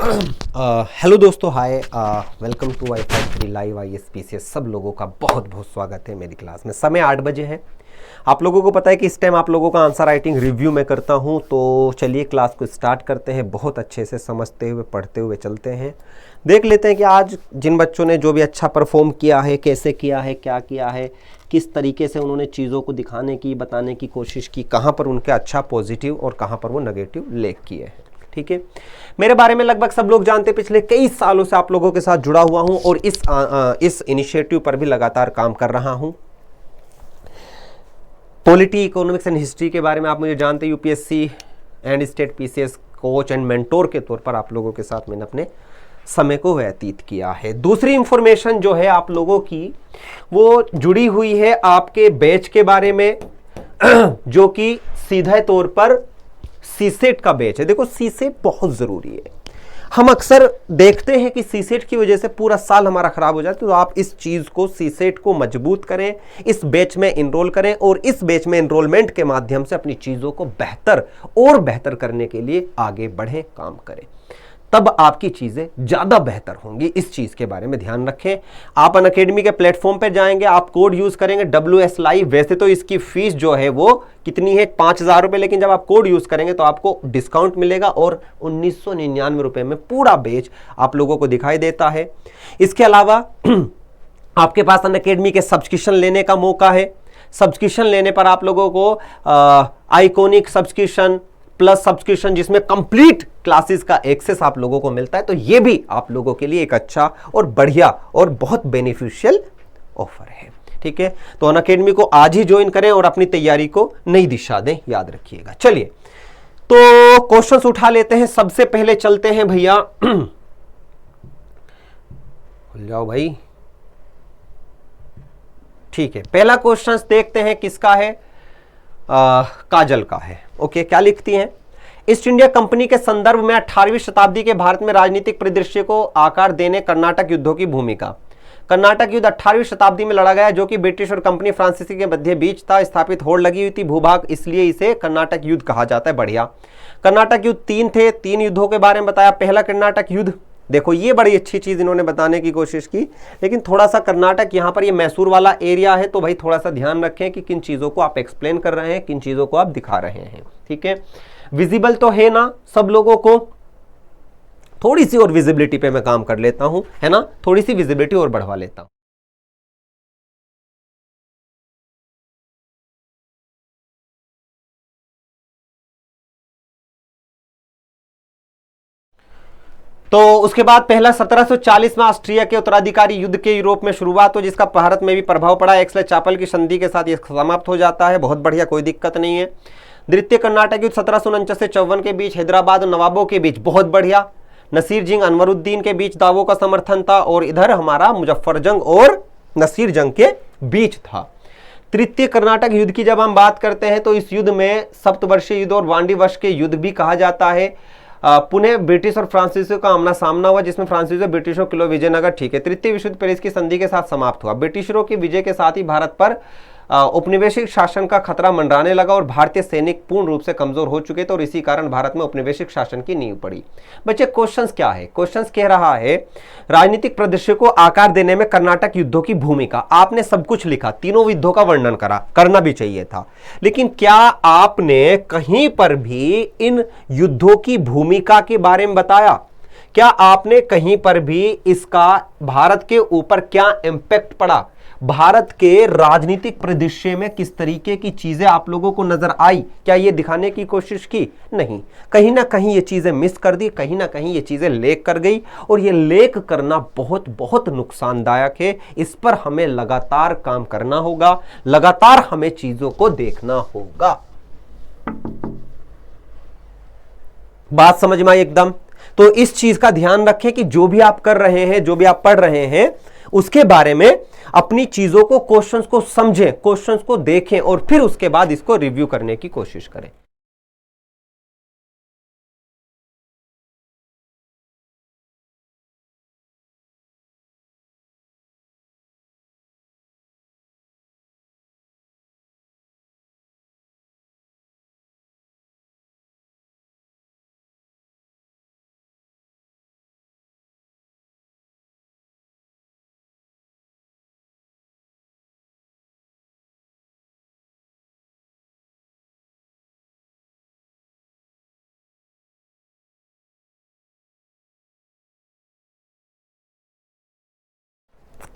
Hello दोस्तों, hi. Welcome to wifi 3 live ISPCS। सब लोगों का बहुत बहुत स्वागत है मेरी क्लास में। समय 8 बजे है। आप लोगों को पता है कि इस टाइम आप लोगों का आंसर राइटिंग रिव्यू में करता हूं। तो चलिए क्लास को स्टार्ट करते हैं। बहुत अच्छे से समझते हुए पढ़ते हुए चलते हैं। देख लेते हैं कि आज जिन बच्चों ने जो भी अच्छा परफॉर्म किया है, कैसे किया है, क्या किया है, किस तरीके से उन्होंने चीज़ों को दिखाने की, बताने की कोशिश की, कहाँ पर उनके अच्छा पॉजिटिव और कहाँ पर वो नेगेटिव लेख किए हैं। ठीक है, मेरे बारे में लगभग सब लोग जानते हैं। पिछले कई सालों से आप लोगों के साथ जुड़ा हुआ हूं और इस इनिशिएटिव पर भी लगातार काम कर रहा हूं। पॉलिटी, इकोनॉमिक्स एंड हिस्ट्री के बारे में आप मुझे जानते हैं। UPSC and state PCS coach and mentor के तौर पर आप लोगों के साथ मैंने अपने समय को व्यतीत किया है। दूसरी इंफॉर्मेशन जो है आप लोगों की, वो जुड़ी हुई है आपके बैच के बारे में, जो कि सीधे तौर पर सीसेट का बैच है। देखो, सीसेट बहुत जरूरी है। हम अक्सर देखते हैं कि सीसेट की वजह से पूरा साल हमारा खराब हो जाता है। तो आप इस चीज को, सीसेट को मजबूत करें, इस बैच में इनरोल करें और इस बैच में इनरोलमेंट के माध्यम से अपनी चीजों को बेहतर और बेहतर करने के लिए आगे बढ़ें, काम करें। तब आपकी चीजें ज्यादा बेहतर होंगी। इस चीज के बारे में ध्यान रखें। आप अनअकैडमी के प्लेटफॉर्म पर जाएंगे, आप कोड यूज करेंगे WS लाइव। वैसे तो इसकी फीस जो है वो कितनी है, 5,000 रुपए, लेकिन जब आप कोड यूज करेंगे तो आपको डिस्काउंट मिलेगा और 1999 रुपए में पूरा बैच आप लोगों को दिखाई देता है। इसके अलावा आपके पास अनअकैडमी के सब्सक्रिप्शन लेने का मौका है। सब्सक्रिप्शन लेने पर आप लोगों को आइकॉनिक सब्सक्रिप्शन प्लस सब्सक्रिप्शन, जिसमें कंप्लीट क्लासेस का एक्सेस आप लोगों को मिलता है। तो यह भी आप लोगों के लिए एक अच्छा और बढ़िया और बहुत बेनिफिशियल ऑफर है। ठीक है, तो अनअकैडमी को आज ही ज्वाइन करें और अपनी तैयारी को नई दिशा दें, याद रखिएगा। चलिए, तो क्वेश्चंस उठा लेते हैं। सबसे पहले चलते हैं भैया, खुल जाओ भाई। ठीक है, पहला क्वेश्चन देखते हैं किसका है। काजल का है। ओके, क्या लिखती हैं? ईस्ट इंडिया कंपनी के संदर्भ में 18वीं शताब्दी के भारत में राजनीतिक परिदृश्य को आकार देने कर्नाटक युद्धों की भूमिका। कर्नाटक युद्ध 18वीं शताब्दी में लड़ा गया, जो कि ब्रिटिश और कंपनी फ्रांसीसी के मध्य बीच था। स्थापित होड़ लगी हुई थी भूभाग, इसलिए इसे कर्नाटक युद्ध कहा जाता है। बढ़िया। कर्नाटक युद्ध 3 थे, 3 युद्धों के बारे में बताया। पहला कर्नाटक युद्ध, देखो ये बड़ी अच्छी चीज इन्होंने बताने की कोशिश की, लेकिन थोड़ा सा कर्नाटक यहां पर ये मैसूर वाला एरिया है, तो भाई थोड़ा सा ध्यान रखें कि किन चीजों को आप एक्सप्लेन कर रहे हैं, किन चीजों को आप दिखा रहे हैं। ठीक है, विजिबल तो है ना सब लोगों को? थोड़ी सी और विजिबिलिटी पे मैं काम कर लेता हूं, है ना, थोड़ी सी विजिबिलिटी और बढ़वा लेता हूं। तो उसके बाद पहला 1740 में ऑस्ट्रिया के उत्तराधिकारी युद्ध के यूरोप में शुरुआत हो, जिसका भारत में भी प्रभाव पड़ा। एक्सले चापल की संधि के साथ यह समाप्त हो जाता है। बहुत बढ़िया, कोई दिक्कत नहीं है। द्वितीय कर्नाटक युद्ध 1749 से 54 के बीच हैदराबाद और नवाबों के बीच, बहुत बढ़िया। नसीर जंग अनवरुद्दीन के बीच दावों का समर्थन था, और इधर हमारा मुजफ्फर जंग और नसीर जंग के बीच था। तृतीय कर्नाटक युद्ध की जब हम बात करते हैं तो इस युद्ध में सप्तवर्षीय युद्ध और वांडी वर्ष के युद्ध भी कहा जाता है। पुणे ब्रिटिश और फ्रांसीसियों का आमना सामना हुआ, जिसमें फ्रांसीसियों ब्रिटिशों किलो विजयनगर। ठीक है, तृतीय विश्व युद्ध पेरिस की संधि के साथ समाप्त हुआ। ब्रिटिशरों की विजय के साथ ही भारत पर औपनिवेशिक शासन का खतरा मंडराने लगा और भारतीय सैनिक पूर्ण रूप से कमजोर हो चुके थे, और इसी कारण भारत में औपनिवेशिक शासन की नींव पड़ी। बच्चे, क्वेश्चंस क्या है? क्वेश्चंस कह रहा है राजनीतिक परिदृश्य को आकार देने में कर्नाटक युद्धों की भूमिका। आपने सब कुछ लिखा, तीनों युद्धों का वर्णन करा, करना भी चाहिए था, लेकिन क्या आपने कहीं पर भी इन युद्धों की भूमिका के बारे में बताया? क्या आपने कहीं पर भी इसका भारत के ऊपर क्या इंपैक्ट पड़ा, भारत के राजनीतिक परिदृश्य में किस तरीके की चीजें आप लोगों को नजर आई, क्या ये दिखाने की कोशिश की? नहीं, कहीं ना कहीं ये चीजें मिस कर दी, कहीं ना कहीं ये चीजें लेक कर गई, और ये लेक करना बहुत बहुत नुकसानदायक है। इस पर हमें लगातार काम करना होगा, लगातार हमें चीजों को देखना होगा। बात समझ में आई एकदम? तो इस चीज का ध्यान रखें कि जो भी आप कर रहे हैं, जो भी आप पढ़ रहे हैं, उसके बारे में अपनी चीजों को, क्वेश्चंस को समझें, क्वेश्चंस को देखें, और फिर उसके बाद इसको रिव्यू करने की कोशिश करें।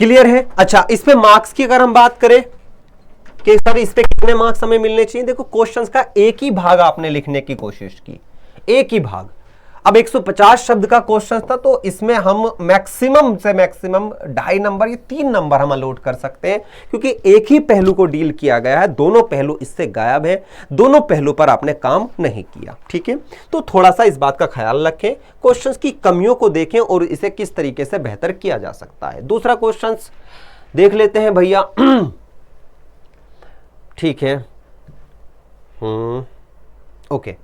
क्लियर है। अच्छा, इस पे मार्क्स की अगर हम बात करें कि सर इस पे कितने मार्क्स हमें मिलने चाहिए, देखो क्वेश्चंस का एक ही भाग आपने लिखने की कोशिश की, एक ही भाग। अब 150 शब्द का क्वेश्चन था तो इसमें हम मैक्सिमम से मैक्सिमम 2.5 नंबर या 3 नंबर हम अलॉट कर सकते हैं, क्योंकि एक ही पहलू को डील किया गया है, दोनों पहलू इससे गायब है, दोनों पहलू पर आपने काम नहीं किया। ठीक है, तो थोड़ा सा इस बात का ख्याल रखें, क्वेश्चंस की कमियों को देखें और इसे किस तरीके से बेहतर किया जा सकता है। दूसरा क्वेश्चन देख लेते हैं भैया। ठीक है, ओके,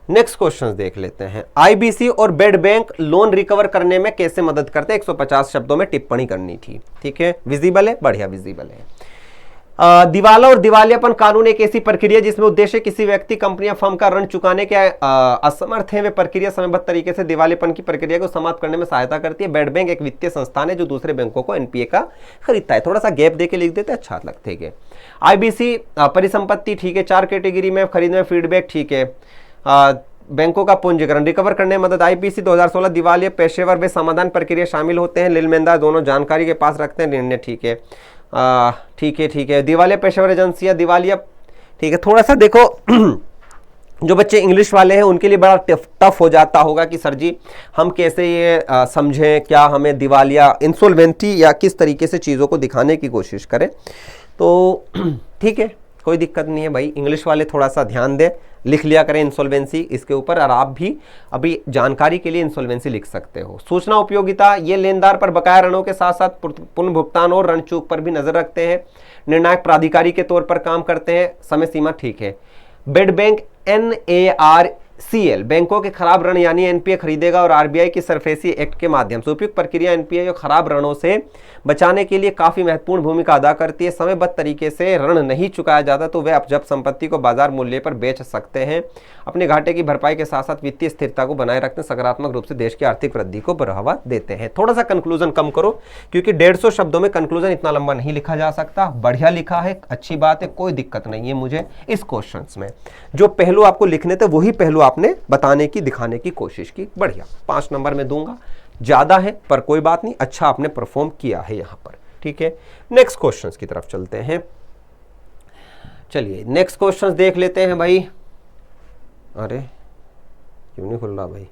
नेक्स्ट क्वेश्चन देख लेते हैं। आईबीसी और बेड बैंक लोन रिकवर करने में कैसे मदद करते हैं, 150 शब्दों में टिप्पणी करनी थी। ठीक है, विजिबल है, बढ़िया विजिबल है। दिवाला और दिवालियापन कानून एक ऐसी प्रक्रिया जिसमें उद्देश्य किसी व्यक्ति, कंपनी या फर्म का ऋण चुकाने के असमर्थ है, वे प्रक्रिया समयबद्ध तरीके से दिवालियापन की प्रक्रिया को समाप्त करने में सहायता करती है। बेड बैंक एक वित्तीय संस्थान है जो दूसरे बैंकों को एनपीए का खरीदता है। थोड़ा सा गैप देके लिख देते अच्छा लगते हैं। आईबीसी परिसंपत्ति, ठीक है, 4 कैटेगरी में खरीदने में फीडबैक, ठीक है। बैंकों का पूंजीकरण रिकवर करने में मदद, आईपीसी 2016 दिवालिया पेशेवर वे समाधान प्रक्रिया शामिल होते हैं, लेनदेनदार दोनों जानकारी के पास रखते हैं निर्णय। ठीक है, ठीक है। दिवालिया पेशेवर एजेंसियां दिवालिया, ठीक है। थोड़ा सा देखो जो बच्चे इंग्लिश वाले हैं उनके लिए बड़ा टफ हो जाता होगा कि सर जी हम कैसे ये समझें, क्या हमें दिवालिया इंसॉल्वेंसी या किस तरीके से चीज़ों को दिखाने की कोशिश करें। तो ठीक है, कोई दिक्कत नहीं है भाई, इंग्लिश वाले थोड़ा सा ध्यान दें, लिख लिया करें इंसॉल्वेंसी इसके ऊपर, और आप भी अभी जानकारी के लिए इंसॉल्वेंसी लिख सकते हो। सूचना उपयोगिता, ये लेनदार पर बकाया ऋणों के साथ साथ पुनर्भुगतान और ऋण चूक पर भी नजर रखते हैं, निर्णायक प्राधिकारी के तौर पर काम करते हैं, समय सीमा, ठीक है। बेड बैंक NARCL बैंकों के खराब ऋण यानी एनपीए खरीदेगा और आरबीआई की सरफेसी एक्ट के माध्यम से उपयुक्त प्रक्रिया एनपीए जो खराब ऋणों से बचाने के लिए काफी महत्वपूर्ण भूमिका अदा करती है। समयबद्ध तरीके से ऋण नहीं चुकाया जाता तो वे जब संपत्ति को बाजार मूल्य पर बेच सकते हैं, अपने घाटे की भरपाई के साथ साथ वित्तीय स्थिरता को बनाए रखते, सकारात्मक रूप से देश की आर्थिक वृद्धि को बढ़ावा देते हैं। थोड़ा सा कंक्लूजन कम करो, क्योंकि 150 शब्दों में कंक्लूजन इतना लंबा नहीं लिखा जा सकता। बढ़िया लिखा है, अच्छी बात है, कोई दिक्कत नहीं है मुझे इस क्वेश्चन में। जो पहलू आपको लिखने थे वही पहलू आपने बताने की, दिखाने की कोशिश की, बढ़िया। 5 नंबर में दूंगा, ज्यादा है पर कोई बात नहीं, अच्छा आपने परफॉर्म किया है यहां पर। ठीक है, नेक्स्ट क्वेश्चंस की तरफ चलते हैं। चलिए नेक्स्ट क्वेश्चंस देख लेते हैं भाई। अरे क्यों नहीं खुल रहा भाई?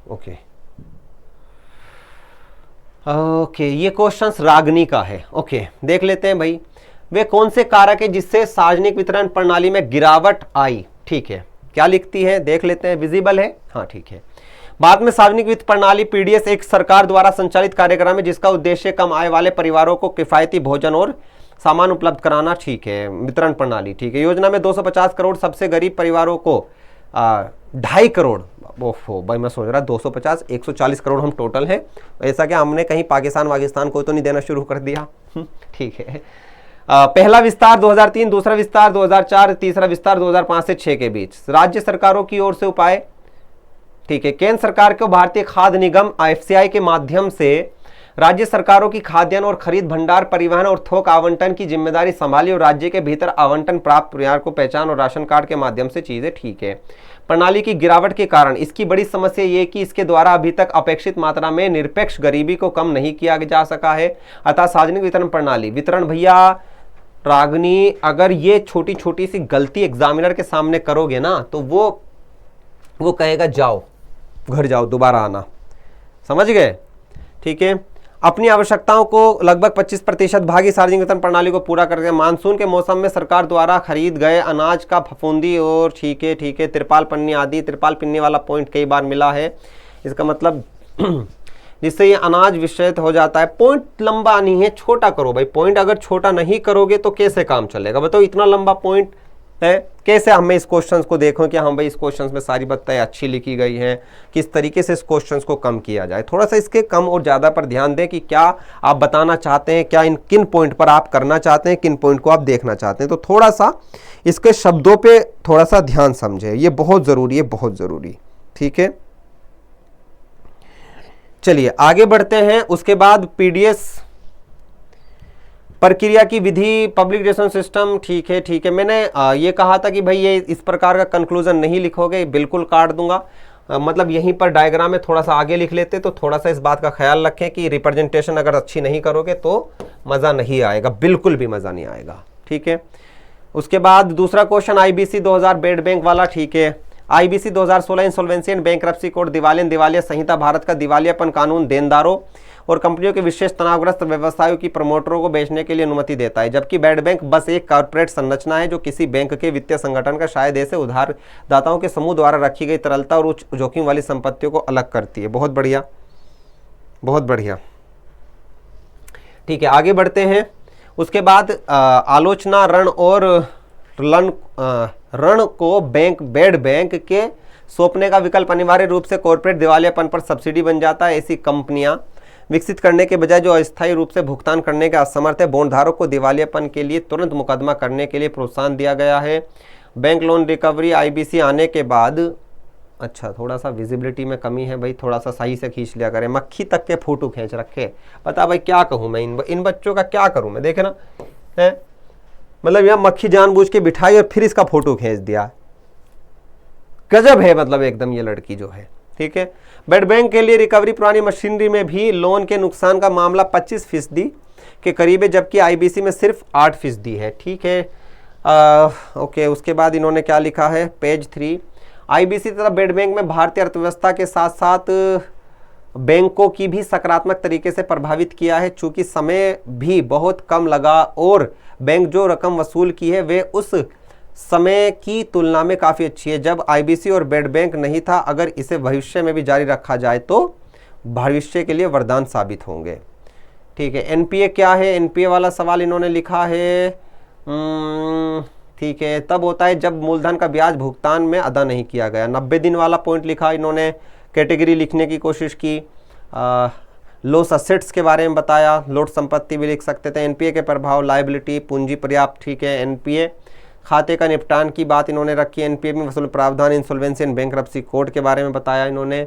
ओके, ये क्वेश्चंस रागनी का है। ओके, देख लेते हैं भाई। वे कौन से कारक है जिससे सार्वजनिक वितरण प्रणाली में गिरावट आई? ठीक है, क्या लिखती है देख लेते हैं। विजिबल है, हाँ ठीक है। बाद में सार्वजनिक वित्त प्रणाली पीडीएस एक सरकार द्वारा संचालित कार्यक्रम है जिसका उद्देश्य कम आय वाले परिवारों को किफायती भोजन और सामान उपलब्ध कराना। ठीक है, वितरण प्रणाली, ठीक है। योजना में 250 करोड़ सबसे गरीब परिवारों को 2.5 करोड़, ओफो भाई मैं सोच रहा 250 140 करोड़ हम टोटल हैं। ऐसा क्या हमने कहीं पाकिस्तान को तो नहीं देना शुरू कर दिया? ठीक है। पहला विस्तार 2003, दूसरा विस्तार 2004, तीसरा विस्तार 2005 से 6 के बीच। राज्य सरकारों की ओर से उपाय, ठीक है। केंद्र सरकार को भारतीय खाद्य निगम एफसीआई के माध्यम से राज्य सरकारों की खाद्यान्न और खरीद, भंडार, परिवहन और थोक आवंटन की जिम्मेदारी संभाली और राज्य के भीतर आवंटन प्राप्त परिवार को पहचान और राशन कार्ड के माध्यम से चीजें, ठीक है। प्रणाली की गिरावट के कारण इसकी बड़ी समस्या ये कि इसके द्वारा अभी तक अपेक्षित मात्रा में निरपेक्ष गरीबी को कम नहीं किया जा सका है। अतः सार्वजनिक वितरण प्रणाली, वितरण भैया रागनी, अगर ये छोटी छोटी सी गलती एग्जामिनर के सामने करोगे ना तो वो कहेगा जाओ घर जाओ, दोबारा आना, समझ गए? ठीक है। अपनी आवश्यकताओं को लगभग 25% भागी सार्वजनिक वितरण प्रणाली को पूरा करके मानसून के मौसम में सरकार द्वारा खरीद गए अनाज का फफूंदी और, ठीक है, तिरपाल पन्नी आदि। तिरपाल पन्नी वाला पॉइंट कई बार मिला है, इसका मतलब जिससे ये अनाज विषयित हो जाता है। पॉइंट लंबा नहीं है, छोटा करो भाई। पॉइंट अगर छोटा नहीं करोगे तो कैसे काम चलेगा बताओ? इतना लंबा पॉइंट है, कैसे हमें इस क्वेश्चन को देखो कि हाँ भाई इस क्वेश्चन में सारी बातें अच्छी लिखी गई हैं, किस तरीके से इस क्वेश्चन को कम किया जाए। थोड़ा सा इसके कम और ज़्यादा पर ध्यान दें कि क्या आप बताना चाहते हैं, क्या इन किन पॉइंट पर आप करना चाहते हैं, किन पॉइंट को आप देखना चाहते हैं। तो थोड़ा सा इसके शब्दों पे थोड़ा सा ध्यान समझे, ये बहुत ज़रूरी है, बहुत ज़रूरी। ठीक है, चलिए आगे बढ़ते हैं। उसके बाद पीडीएस प्रक्रिया की विधि, पब्लिक रिलेशन सिस्टम, ठीक है। मैंने ये कहा था कि भाई ये इस प्रकार का कंक्लूजन नहीं लिखोगे, बिल्कुल काट दूंगा। मतलब यहीं पर डायग्राम में थोड़ा सा आगे लिख लेते, तो थोड़ा सा इस बात का ख्याल रखें कि रिप्रेजेंटेशन अगर अच्छी नहीं करोगे तो मज़ा नहीं आएगा, बिल्कुल भी मज़ा नहीं आएगा। ठीक है, उसके बाद दूसरा क्वेश्चन आईबीसी 2000 बेड बैंक वाला। ठीक है, IBC 2016 insolvency and bankruptcy code, दिवालिया संहिता, भारत का दिवालियापन कानून देनदारों और कंपनियों के विशेष तनावग्रस्त व्यवसायों की प्रमोटरों को बेचने के लिए अनुमति देता है, जबकि बेड बैंक बस एक कॉर्पोरेट संरचना है जो किसी बैंक के वित्तीय संगठन का शायद ऐसे उधारदाताओं के समूह द्वारा रखी गई तरलता और उच्च जोखिम वाली संपत्तियों को अलग करती है। बहुत बढ़िया, बहुत बढ़िया। ठीक है, आगे बढ़ते हैं। उसके बाद आलोचना ऋण और ऋण को बेड बैंक के सौंपने का विकल्प अनिवार्य रूप से कॉर्पोरेट दिवालियापन पर सब्सिडी बन जाता है। ऐसी कंपनियां विकसित करने के बजाय जो अस्थायी रूप से भुगतान करने के असमर्थ है, बॉन्डधारक को दिवालियापन के लिए तुरंत मुकदमा करने के लिए प्रोत्साहन दिया गया है। बैंक लोन रिकवरी आईबीसी आने के बाद, अच्छा थोड़ा सा विजिबिलिटी में कमी है भाई, थोड़ा सा सही से खींच लिया करें। मक्खी तक के फोटो खींच रखे, पता भाई क्या कहूँ मैं, इन बच्चों का क्या करूँ मैं, देखे ना है, मतलब यहाँ मक्खी जानबूझ के बिठाई और फिर इसका फोटो खींच दिया। गजब है मतलब एकदम ये लड़की जो है। ठीक है, बेड बैंक के लिए रिकवरी पुरानी मशीनरी में भी लोन के नुकसान का मामला 25% के करीब है, जबकि आईबीसी में सिर्फ 8% है। ठीक है, ओके। उसके बाद इन्होंने क्या लिखा है, पेज 3, आईबीसी तथा बेड बैंक में भारतीय अर्थव्यवस्था के साथ साथ बैंकों की भी सकारात्मक तरीके से प्रभावित किया है, चूंकि समय भी बहुत कम लगा और बैंक जो रकम वसूल की है वे उस समय की तुलना में काफ़ी अच्छी है जब आईबीसी और बेड बैंक नहीं था। अगर इसे भविष्य में भी जारी रखा जाए तो भविष्य के लिए वरदान साबित होंगे। ठीक है, एनपीए क्या है, एनपीए वाला सवाल इन्होंने लिखा है। ठीक है, तब होता है जब मूलधन का ब्याज भुगतान में अदा नहीं किया गया। 90 दिन वाला पॉइंट लिखा इन्होंने, कैटेगरी लिखने की कोशिश की, लॉस असेट्स के बारे में बताया, लॉट संपत्ति भी लिख सकते थे। एनपीए के प्रभाव, लायबिलिटी, पूंजी पर्याप्त। ठीक है, एनपीए खाते का निपटान की बात इन्होंने रखी, एनपीए में वसूल प्रावधान, इंसॉल्वेंसी एंड बैंकरप्सी कोड के बारे में बताया इन्होंने।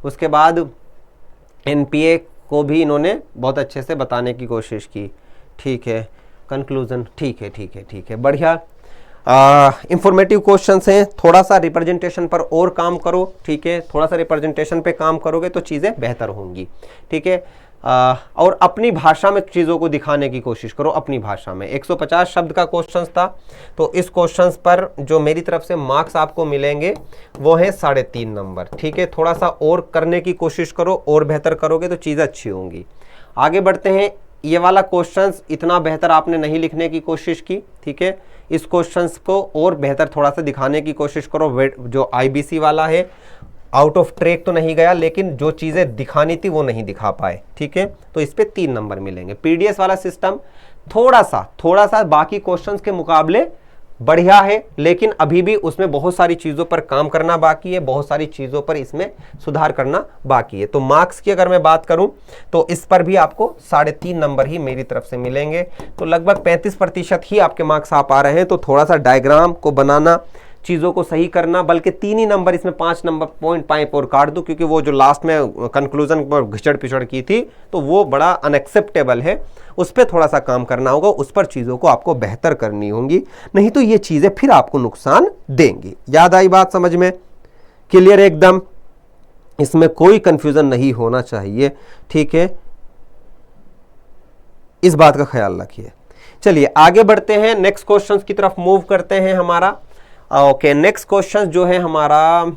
उसके बाद एनपीए को भी इन्होंने बहुत अच्छे से बताने की कोशिश की। ठीक है, कंक्लूजन, ठीक है ठीक है ठीक है, बढ़िया। इंफॉर्मेटिव क्वेश्चंस हैं, थोड़ा सा रिप्रेजेंटेशन पर और काम करो। ठीक है, थोड़ा सा रिप्रेजेंटेशन पे काम करोगे तो चीज़ें बेहतर होंगी। ठीक है, और अपनी भाषा में चीज़ों को दिखाने की कोशिश करो, अपनी भाषा में। 150 शब्द का क्वेश्चंस था, तो इस क्वेश्चंस पर जो मेरी तरफ से मार्क्स आपको मिलेंगे वो है 3.5 नंबर। ठीक है, थोड़ा सा और करने की कोशिश करो, और बेहतर करोगे तो चीज़ें अच्छी होंगी। आगे बढ़ते हैं। ये वाला क्वेश्चंस इतना बेहतर आपने नहीं लिखने की कोशिश की। ठीक है, इस क्वेश्चंस को और बेहतर थोड़ा सा दिखाने की कोशिश करो। जो आईबीसी वाला है आउट ऑफ ट्रैक तो नहीं गया, लेकिन जो चीज़ें दिखानी थी वो नहीं दिखा पाए। ठीक है, तो इस पे 3 नंबर मिलेंगे। पीडीएस वाला सिस्टम थोड़ा सा बाकी क्वेश्चंस के मुकाबले बढ़िया है, लेकिन अभी भी उसमें बहुत सारी चीज़ों पर काम करना बाकी है, बहुत सारी चीज़ों पर इसमें सुधार करना बाकी है। तो मार्क्स की अगर मैं बात करूं तो इस पर भी आपको 3.5 नंबर ही मेरी तरफ से मिलेंगे, तो लगभग 35% ही आपके मार्क्स आ पा रहे हैं। तो थोड़ा सा डायग्राम को बनाना, चीज़ों को सही करना, बल्कि 3 ही नंबर इसमें 5 नंबर पॉइंट पाइप और काट दो, क्योंकि वो जो लास्ट में कंक्लूजन पर घिचड़ पिछड़ की थी तो वो बड़ा अनएक्सेप्टेबल है, उस पर थोड़ा सा काम करना होगा, उस पर चीज़ों को आपको बेहतर करनी होंगी, नहीं तो ये चीज़ें फिर आपको नुकसान देंगी। याद आई बात समझ में? क्लियर एकदम, इसमें कोई कंफ्यूजन नहीं होना चाहिए। ठीक है, इस बात का ख्याल रखिए। चलिए आगे बढ़ते हैं, नेक्स्ट क्वेश्चन की तरफ मूव करते हैं हमारा। ओके, नेक्स्ट क्वेश्चन जो है हमारा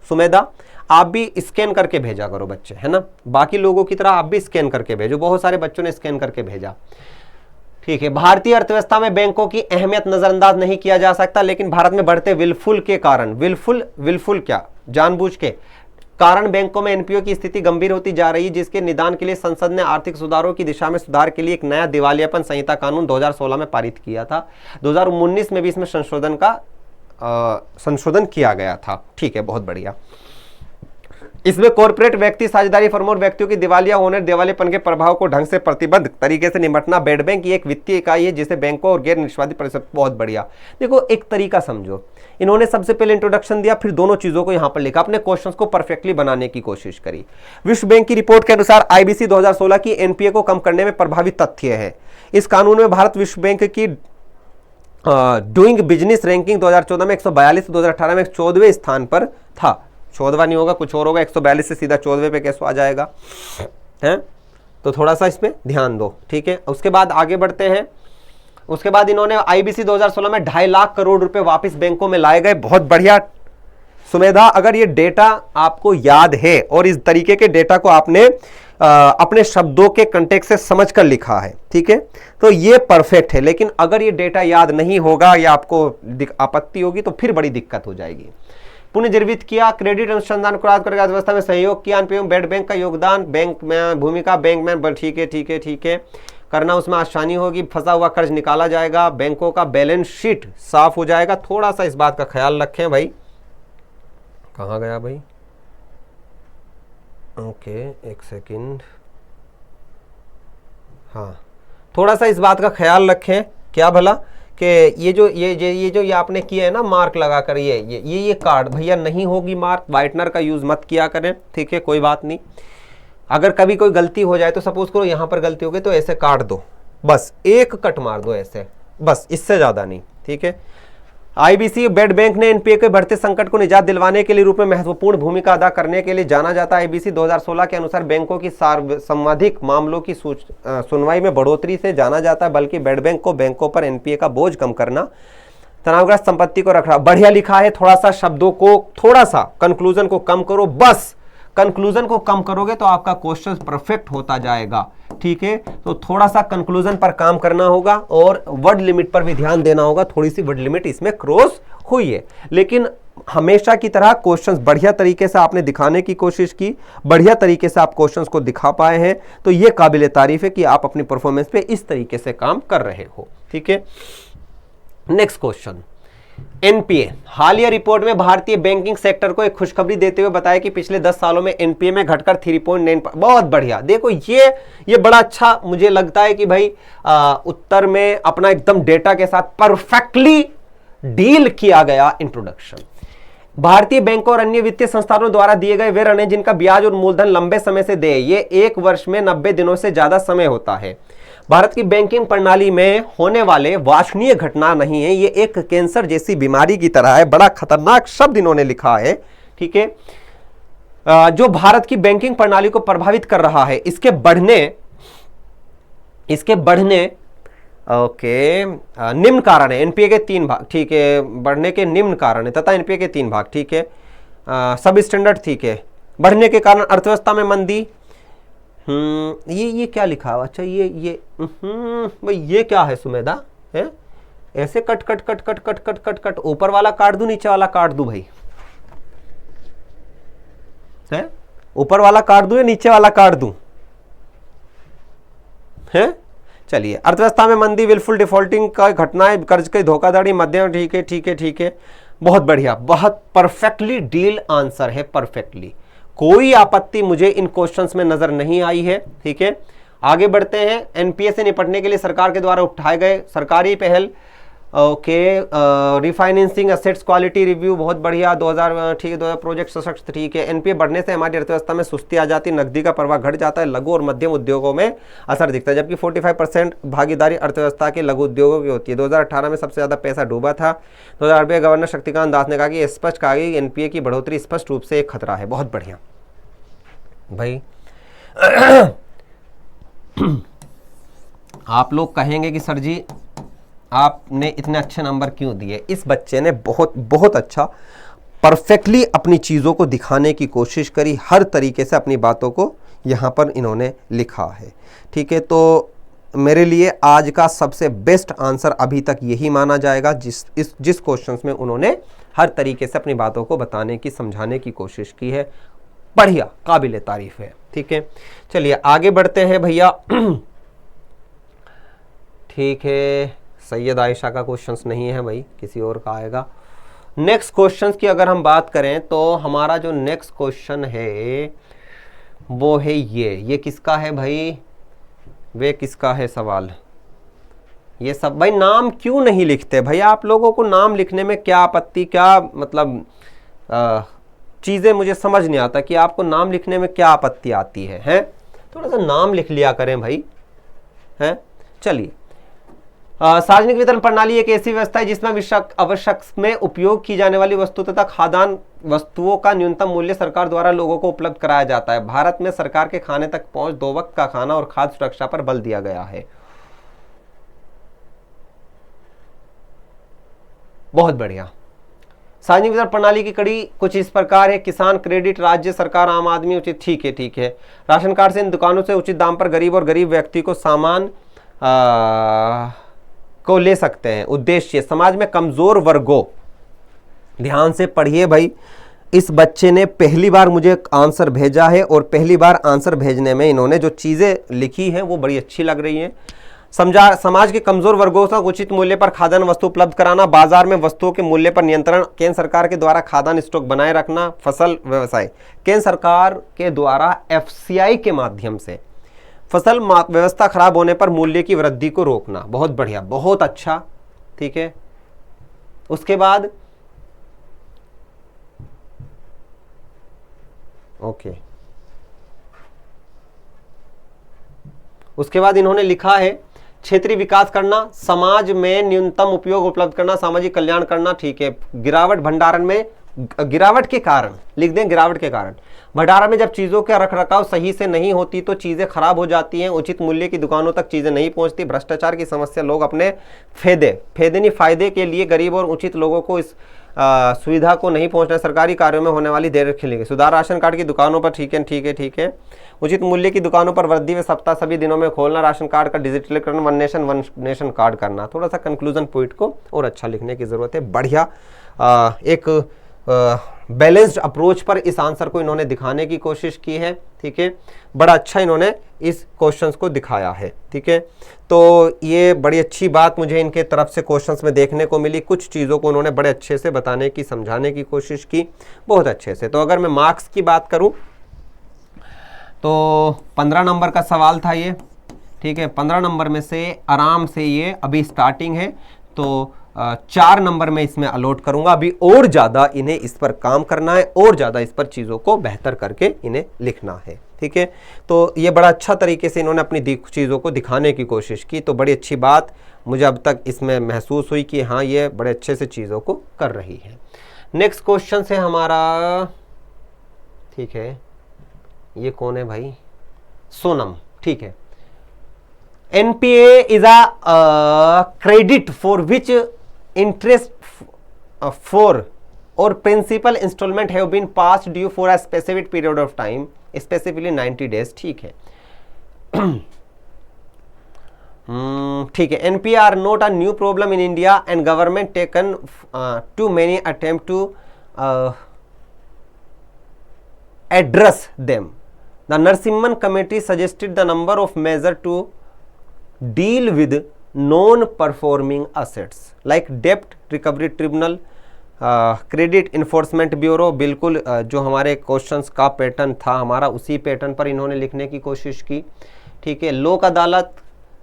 सुमेधा, आप भी स्कैन करके भेजा करो बच्चे, है ना, बाकी लोगों की तरह आप भी स्कैन करके भेजो। बहुत सारे बच्चों ने स्कैन करके भेजा। ठीक है, भारतीय अर्थव्यवस्था में बैंकों की अहमियत नजरअंदाज नहीं किया जा सकता, लेकिन भारत में बढ़ते विलफुल के कारण, विलफुल क्या, जानबूझ के कारण बैंकों में एनपीओ की स्थिति गंभीर होती जा रही है, जिसके निदान के लिए संसद ने आर्थिक सुधारों की दिशा में सुधार के लिए एक नया दिवालियापन संहिता कानून 2016 में पारित किया था। 2019 में भी इसमें संशोधन किया गया था। ठीक है, बहुत बढ़िया। इसमें कॉर्पोरेट व्यक्ति साझेदारी फर्मों और व्यक्तियों की दिवालिया होने, दिवालियापन के प्रभाव को ढंग से प्रतिबद्ध तरीके से निपटना। बेड बैंक की एक वित्तीय इकाई है जिसे बैंकों और गैर निष्पादित परिषद, बहुत बढ़िया। देखो एक तरीका समझो, इन्होंने सबसे पहले इंट्रोडक्शन दिया, फिर दोनों चीजों को यहां पर लिखा, अपने क्वेश्चंस को परफेक्टली बनाने की कोशिश करी। विश्व बैंक की रिपोर्ट के अनुसार आईबीसी 2016 की एनपीए को कम करने में प्रभावित तथ्य है। इस कानून में भारत विश्व बैंक की डूइंग बिजनेस रैंकिंग 2014 में 142, 2018 में 14वें स्थान पर था। 14वां नहीं होगा, कुछ और होगा, 142 से सीधा 14वें पे कैसे आ जाएगा, हैं? तो थोड़ा सा इसमें ध्यान दो, ठीक है। उसके बाद आगे बढ़ते हैं। उसके बाद इन्होंने आईबीसी 2016 में 2.5 लाख करोड़ रुपए वापस बैंकों में लाए गए, बहुत बढ़िया सुमेधा। अगर ये डेटा आपको याद है और इस तरीके के डेटा को आपने अपने शब्दों के कंटेक्स्ट से समझकर लिखा है, ठीक है, तो ये परफेक्ट है। लेकिन अगर ये डेटा याद नहीं होगा या आपको आपत्ति होगी तो फिर बड़ी दिक्कत हो जाएगी। पुनर्जीवित किया, क्रेडिट अनुसंधान व्यवस्था में सहयोग किया, बेड बैंक का योगदान, बैंक में भूमिका, बैंक में, ठीक है ठीक है ठीक है, करना उसमें आसानी होगी, फंसा हुआ कर्ज निकाला जाएगा, बैंकों का बैलेंस शीट साफ हो जाएगा। थोड़ा सा इस बात का ख्याल रखें भाई, कहाँ गया भाई, ओके एक सेकंड, हाँ, थोड़ा सा इस बात का ख्याल रखें, क्या भला कि ये आपने किया है ना मार्क लगाकर, ये कार्ड भैया नहीं होगी मार्क, वाइटनर का यूज मत किया करें, ठीक है, कोई बात नहीं। अगर कभी कोई गलती हो जाए तो सपोज करो यहाँ पर गलती हो गई तो ऐसे काट दो, बस एक कट मार दो ऐसे, बस, इससे ज्यादा नहीं, ठीक है। आईबीसी बेड बैंक ने एनपीए के बढ़ते संकट को निजात दिलवाने के लिए रूप में महत्वपूर्ण भूमिका अदा करने के लिए जाना जाता है। आईबीसी 2016 के अनुसार बैंकों की सर्वाधिक मामलों की सुनवाई में बढ़ोतरी से जाना जाता है, बल्कि बेड बैंक को बैंकों पर एनपीए का बोझ कम करना, तनावग्रस्त संपत्ति को रखना। बढ़िया लिखा है, थोड़ा सा शब्दों को, थोड़ा सा कंक्लूजन को कम करो, बस कंक्लूजन को कम करोगे तो आपका क्वेश्चन परफेक्ट होता जाएगा, ठीक है। तो थोड़ा सा कंक्लूजन पर काम करना होगा और वर्ड लिमिट पर भी ध्यान देना होगा, थोड़ी सी वर्ड लिमिट इसमें क्रॉस हुई है, लेकिन हमेशा की तरह क्वेश्चंस बढ़िया तरीके से आपने दिखाने की कोशिश की, बढ़िया तरीके से आप क्वेश्चंस को दिखा पाए हैं, तो ये काबिल तारीफ है कि आप अपनी परफॉर्मेंस पे इस तरीके से काम कर रहे हो, ठीक है। Next question, NPA. हालिया रिपोर्ट में भारतीय बैंकिंग सेक्टर को एक खुशखबरी देते हुए बताया कि पिछले 10 सालों में एनपीए में घटकर 3.9, बहुत बढ़िया। देखो ये बड़ा अच्छा मुझे लगता है कि भाई उत्तर में अपना एकदम डेटा के साथ परफेक्टली डील किया गया इंट्रोडक्शन। भारतीय बैंकों और अन्य वित्तीय संस्थानों द्वारा दिए गए वे ऋण हैं जिनका ब्याज और मूलधन लंबे समय से देय, ये 1 वर्ष में 90 दिनों से ज्यादा समय होता है। भारत की बैंकिंग प्रणाली में होने वाले वांछनीय घटना नहीं है, ये एक कैंसर जैसी बीमारी की तरह है, बड़ा खतरनाक शब्द इन्होंने लिखा है, ठीक है, जो भारत की बैंकिंग प्रणाली को प्रभावित कर रहा है। इसके बढ़ने ओके निम्न कारण है, एनपीए के 3 भाग, ठीक है, बढ़ने के निम्न कारण है तथा एनपीए के 3 भाग, ठीक है, सब स्टैंडर्ड, ठीक है। बढ़ने के कारण अर्थव्यवस्था में मंदी, ये क्या लिखा है, अच्छा ये भाई ये क्या है सुमेधा, है ऐसे cut cut cut cut cut cut cut cut, ऊपर वाला काट दूं नीचे वाला काट दूं भाई, है ऊपर वाला काट दूं या नीचे वाला काट दूं, है चलिए। अर्थव्यवस्था में मंदी, विलफुल डिफॉल्टिंग का घटनाएं, कर्ज की धोखाधड़ी, मध्यम, ठीक है ठीक है ठीक है, बहुत बढ़िया, बहुत परफेक्टली डील आंसर है, परफेक्टली, कोई आपत्ति मुझे इन क्वेश्चंस में नजर नहीं आई है, ठीक है। आगे बढ़ते हैं। एनपीए से निपटने के लिए सरकार के द्वारा उठाए गए सरकारी पहल, okay, refinancing, assets quality review, बहुत बढ़िया, 2000, ठीक है, 2000 प्रोजेक्ट सशक्त, ठीक है। एनपीए बढ़ने से हमारी अर्थव्यवस्था में सुस्ती आ जाती है, नकदी का प्रवाह घट जाता है, लघु और मध्यम उद्योगों में असर दिखता है, जबकि 45% भागीदारी अर्थव्यवस्था के लघु उद्योगों की होती है। 2018 में सबसे ज्यादा पैसा डूबा था। 2008 गवर्नर शक्तिकांत दास ने कहा कि स्पष्ट कहा कि एनपीए की बढ़ोतरी स्पष्ट रूप से एक खतरा है, बहुत बढ़िया भाई। आप लोग कहेंगे कि सर जी आपने इतने अच्छे नंबर क्यों दिए। इस बच्चे ने बहुत बहुत अच्छा परफेक्टली अपनी चीज़ों को दिखाने की कोशिश करी, हर तरीके से अपनी बातों को यहाँ पर इन्होंने लिखा है, ठीक है। तो मेरे लिए आज का सबसे बेस्ट आंसर अभी तक यही माना जाएगा, जिस क्वेश्चंस में उन्होंने हर तरीके से अपनी बातों को बताने की, समझाने की कोशिश की है, बढ़िया, काबिले तारीफ है, ठीक है। चलिए आगे बढ़ते हैं भैया, ठीक है। सैयद आयशा का क्वेश्चंस नहीं है भाई, किसी और का आएगा। नेक्स्ट क्वेश्चंस की अगर हम बात करें तो हमारा जो नेक्स्ट क्वेश्चन है वो है ये किसका है भाई, वे किसका है सवाल, ये सब भाई नाम क्यों नहीं लिखते भाई, आप लोगों को नाम लिखने में क्या आपत्ति, क्या मतलब चीज़ें मुझे समझ नहीं आता कि आपको नाम लिखने में क्या आपत्ति आती है, हैं? थोड़ा सा नाम लिख लिया करें भाई, हैं? चलिए सार्वजनिक वितरण प्रणाली एक ऐसी व्यवस्था है जिसमें आवश्यक में उपयोग की जाने वाली वस्तु तथा खाद्यान्न वस्तुओं का न्यूनतम मूल्य सरकार द्वारा लोगों को उपलब्ध कराया जाता है। भारत में सरकार के खाने तक पहुंच, 2 वक्त का खाना और खाद्य सुरक्षा पर बल दिया गया है। बहुत बढ़िया। सार्वजनिक वितरण प्रणाली की कड़ी कुछ इस प्रकार है। किसान क्रेडिट, राज्य सरकार, आम आदमी उचित। ठीक है, ठीक है। राशन कार्ड से इन दुकानों से उचित दाम पर गरीब और गरीब व्यक्ति को सामान को ले सकते हैं। उद्देश्य, समाज में कमजोर वर्गों, ध्यान से पढ़िए भाई, इस बच्चे ने पहली बार मुझे आंसर भेजा है और पहली बार आंसर भेजने में इन्होंने जो चीजें लिखी हैं वो बड़ी अच्छी लग रही हैं। समाज के कमजोर वर्गों तक उचित मूल्य पर खाद्यान्न वस्तु उपलब्ध कराना, बाजार में वस्तुओं के मूल्य पर नियंत्रण, केंद्र सरकार के द्वारा खाद्यान्न स्टॉक बनाए रखना, फसल व्यवसाय, केंद्र सरकार के द्वारा FCI के माध्यम से फसल व्यवस्था खराब होने पर मूल्य की वृद्धि को रोकना। बहुत बढ़िया, बहुत अच्छा, ठीक है। उसके बाद ओके, उसके बाद इन्होंने लिखा है क्षेत्रीय विकास करना, समाज में न्यूनतम उपयोग उपलब्ध करना, सामाजिक कल्याण करना। ठीक है। गिरावट भंडारण में, गिरावट के कारण लिख दें, गिरावट के कारण भंडारण में जब चीजों का रखरखाव सही से नहीं होती तो चीजें खराब हो जाती हैं, उचित मूल्य की दुकानों तक चीजें नहीं पहुंचती, भ्रष्टाचार की समस्या, लोग अपने फायदे के लिए गरीब और उचित लोगों को इस सुविधा को नहीं पहुंचना, सरकारी कार्यों में होने वाली देर खिलेगी, सुधार राशन कार्ड की दुकानों पर। ठीक है, ठीक है, ठीक है। उचित मूल्य की दुकानों पर वृद्धि व सप्ताह सभी दिनों में खोलना, राशन कार्ड का डिजिटलीकरण, वन नेशन कार्ड करना। थोड़ा सा कंक्लूजन पॉइंट को और अच्छा लिखने की जरूरत है। बढ़िया, एक बैलेंस्ड अप्रोच पर इस आंसर को इन्होंने दिखाने की कोशिश की है। ठीक है, बड़ा अच्छा इन्होंने इस क्वेश्चंस को दिखाया है। ठीक है, तो ये बड़ी अच्छी बात मुझे इनके तरफ से क्वेश्चंस में देखने को मिली। कुछ चीज़ों को उन्होंने बड़े अच्छे से बताने की, समझाने की कोशिश की, बहुत अच्छे से। तो अगर मैं मार्क्स की बात करूं तो 15 नंबर का सवाल था ये। ठीक है, 15 नंबर में से आराम से ये अभी स्टार्टिंग है तो 4 नंबर में इसमें अलॉट करूंगा। अभी और ज़्यादा इन्हें इस पर काम करना है, और ज़्यादा इस पर चीज़ों को बेहतर करके इन्हें लिखना है। ठीक है, तो ये बड़ा अच्छा तरीके से इन्होंने अपनी चीज़ों को दिखाने की कोशिश की। तो बड़ी अच्छी बात मुझे अब तक इसमें महसूस हुई कि हाँ, ये बड़े अच्छे से चीज़ों को कर रही है। नेक्स्ट क्वेश्चन है हमारा, ठीक है, ये कौन है भाई? सोनम। ठीक है, NPA is a credit for which interest for or principal installment have been passed due for a specific period of time, specifically 90 days. ठीक है, ठीक है। NPA are not a new problem in India and government taken too many attempt to address them. The Narasimhan committee suggested the number of measures to deal with non-performing assets like debt recovery tribunal, credit enforcement bureau. बिल्कुल जो हमारे questions का pattern था हमारा, उसी pattern पर इन्होंने लिखने की कोशिश की। ठीक है, लोक अदालत,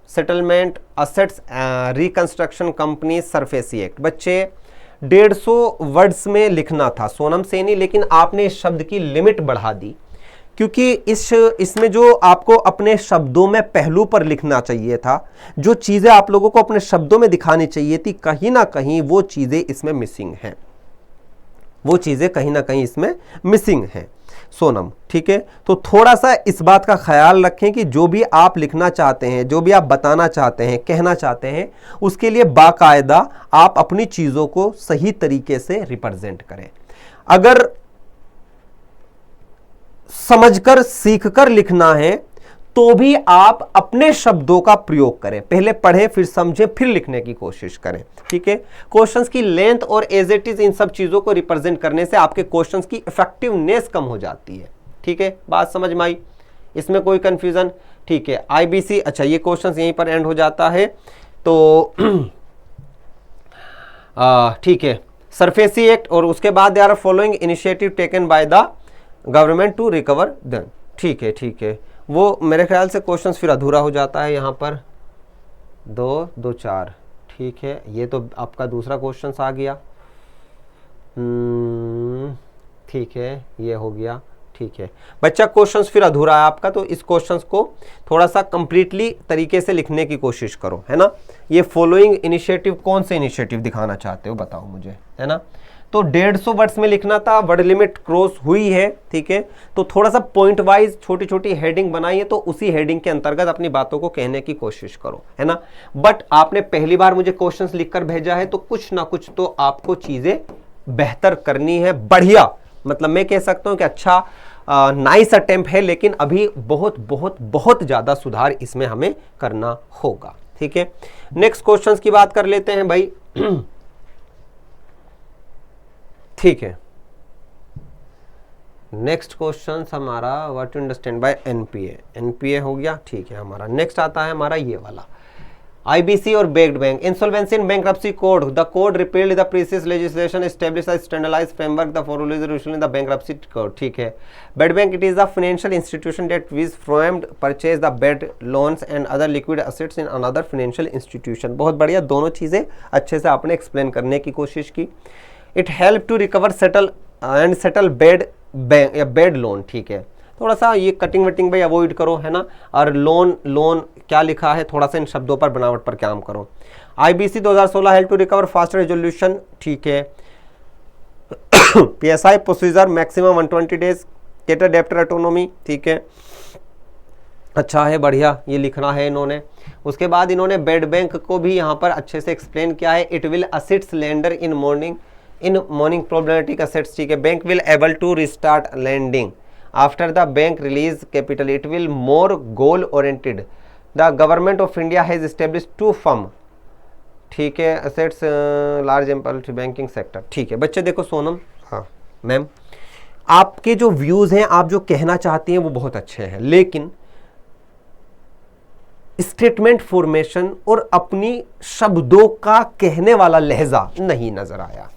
settlement, assets reconstruction company, SARFAESI act. बच्चे 150 वर्ड्स में लिखना था सोनम सेनी, लेकिन आपने इस शब्द की लिमिट बढ़ा दी, क्योंकि इसमें जो आपको अपने शब्दों में पहलू पर लिखना चाहिए था, जो चीज़ें आप लोगों को अपने शब्दों में दिखानी चाहिए थी, कहीं ना कहीं वो चीज़ें इसमें मिसिंग हैं, वो चीज़ें कहीं ना कहीं इसमें मिसिंग हैं सोनम। ठीक है, तो थोड़ा सा इस बात का ख्याल रखें कि जो भी आप लिखना चाहते हैं, जो भी आप बताना चाहते हैं, कहना चाहते हैं, उसके लिए बाकायदा आप अपनी चीज़ों को सही तरीके से रिप्रेजेंट करें। अगर समझकर सीखकर लिखना है तो भी आप अपने शब्दों का प्रयोग करें, पहले पढ़ें फिर समझें फिर लिखने की कोशिश करें। ठीक है, क्वेश्चंस की लेंथ और एज इट इज, इन सब चीजों को रिप्रेजेंट करने से आपके क्वेश्चंस की इफेक्टिवनेस कम हो जाती है। ठीक है, बात समझ में आई? इसमें कोई कंफ्यूजन? ठीक है, IBC, अच्छा ये क्वेश्चंस यहीं पर एंड हो जाता है। तो ठीक है, सरफेसी एक्ट, और उसके बाद they are following initiative taken by the government to recover then. ठीक है, ठीक है, वो मेरे ख्याल से क्वेश्चंस फिर अधूरा हो जाता है यहाँ पर 2, 2, 4। ठीक है, ये तो आपका दूसरा क्वेश्चन आ गया। ठीक है, ये हो गया। ठीक है बच्चा, क्वेश्चंस फिर अधूरा है आपका, तो इस क्वेश्चंस को थोड़ा सा कंप्लीटली तरीके से लिखने की कोशिश करो, है ना। ये फॉलोइंग इनिशिएटिव कौन से इनिशिएटिव दिखाना चाहते हो बताओ मुझे, है ना। तो 150 वर्ड्स में लिखना था, वर्ड लिमिट क्रॉस हुई है, ठीक है। तो थोड़ा सा पॉइंट वाइज छोटी छोटी हेडिंग बनाई है, तो उसी हेडिंग के अंतर्गत अपनी बातों को कहने की कोशिश करो, है ना। बट आपने पहली बार मुझे क्वेश्चंस लिखकर भेजा है, तो कुछ ना कुछ तो आपको चीजें बेहतर करनी है, बढ़िया, मतलब मैं कह सकता हूं कि अच्छा नाइस अटेम्प्ट है, लेकिन अभी बहुत बहुत बहुत ज्यादा सुधार इसमें हमें करना होगा, ठीक है। नेक्स्ट क्वेश्चंस की बात कर लेते हैं भाई। ठीक है, नेक्स्ट क्वेश्चन हमारा what to understand by NPA, NPA हो गया, ठीक है। हमारा नेक्स्ट आता है हमारा ये वाला आईबीसी और bad bank, insolvency and bankruptcy code, the code repealed the previous legislation established a standardised framework the for resolution in the bankruptcy code, ठीक है। Bad bank, it is the financial institution that was formed purchase the bad loans and other liquid assets in another financial institution. बहुत बढ़िया, दोनों चीजें अच्छे से आपने explain करने की कोशिश की। It help to recover settle and settle bad bank या बेड लोन, ठीक है। थोड़ा सा ये कटिंग वटिंग भाई अवॉइड करो, है ना। और लोन लोन क्या लिखा है, थोड़ा सा इन शब्दों पर बनावट पर काम करो। IBC 2016 help to recover fast resolution, ठीक है। PSI procedure maximum 120 days, cater debtor autonomy, ठीक है, अच्छा है, बढ़िया, ये लिखना है इन्होंने। उसके बाद इन्होंने बेड बैंक को भी यहाँ पर अच्छे से एक्सप्लेन किया है। It will assist lender in morning problematic assets, ठीक है। Bank will able to restart landing after the bank release capital, it will more goal oriented, the government of India has established 2 firm, ठीक है, assets large ample banking sector, ठीक है। बच्चे देखो सोनम, हाँ ma'am, आपके जो व्यूज हैं, आप जो कहना चाहती हैं वो बहुत अच्छे हैं, लेकिन स्टेटमेंट फॉर्मेशन और अपनी शब्दों का कहने वाला लहजा नहीं नजर आया।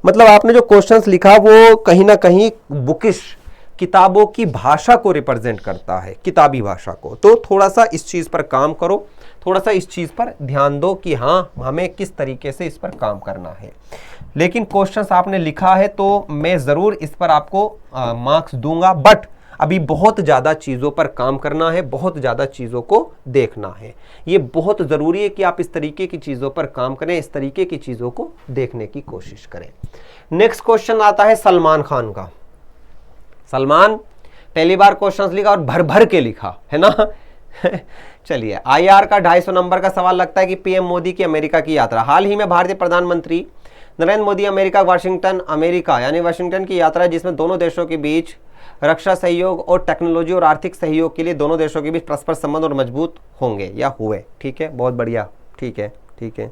मतलब आपने जो क्वेश्चंस लिखा वो कहीं ना कहीं बुकिश किताबों की भाषा को रिप्रेजेंट करता है, किताबी भाषा को। तो थोड़ा सा इस चीज पर काम करो, थोड़ा सा इस चीज पर ध्यान दो कि हाँ हमें किस तरीके से इस पर काम करना है। लेकिन क्वेश्चंस आपने लिखा है तो मैं जरूर इस पर आपको मार्क्स दूंगा, बट अभी बहुत ज़्यादा चीज़ों पर काम करना है, बहुत ज़्यादा चीज़ों को देखना है। ये बहुत ज़रूरी है कि आप इस तरीके की चीज़ों पर काम करें, इस तरीके की चीज़ों को देखने की कोशिश करें। नेक्स्ट क्वेश्चन आता है सलमान खान का। सलमान पहली बार क्वेश्चन लिखा और भर भर के लिखा है ना। चलिए, आईआर का 250 नंबर का सवाल लगता है कि पीएम मोदी की अमेरिका की यात्रा। हाल ही में भारतीय प्रधानमंत्री नरेंद्र मोदी अमेरिका अमेरिका यानी वाशिंगटन की यात्रा, जिसमें दोनों देशों के बीच रक्षा सहयोग और टेक्नोलॉजी और आर्थिक सहयोग के लिए दोनों देशों के बीच परस्पर संबंध और मजबूत होंगे या हुए, ठीक है, बहुत बढ़िया, ठीक है, ठीक है,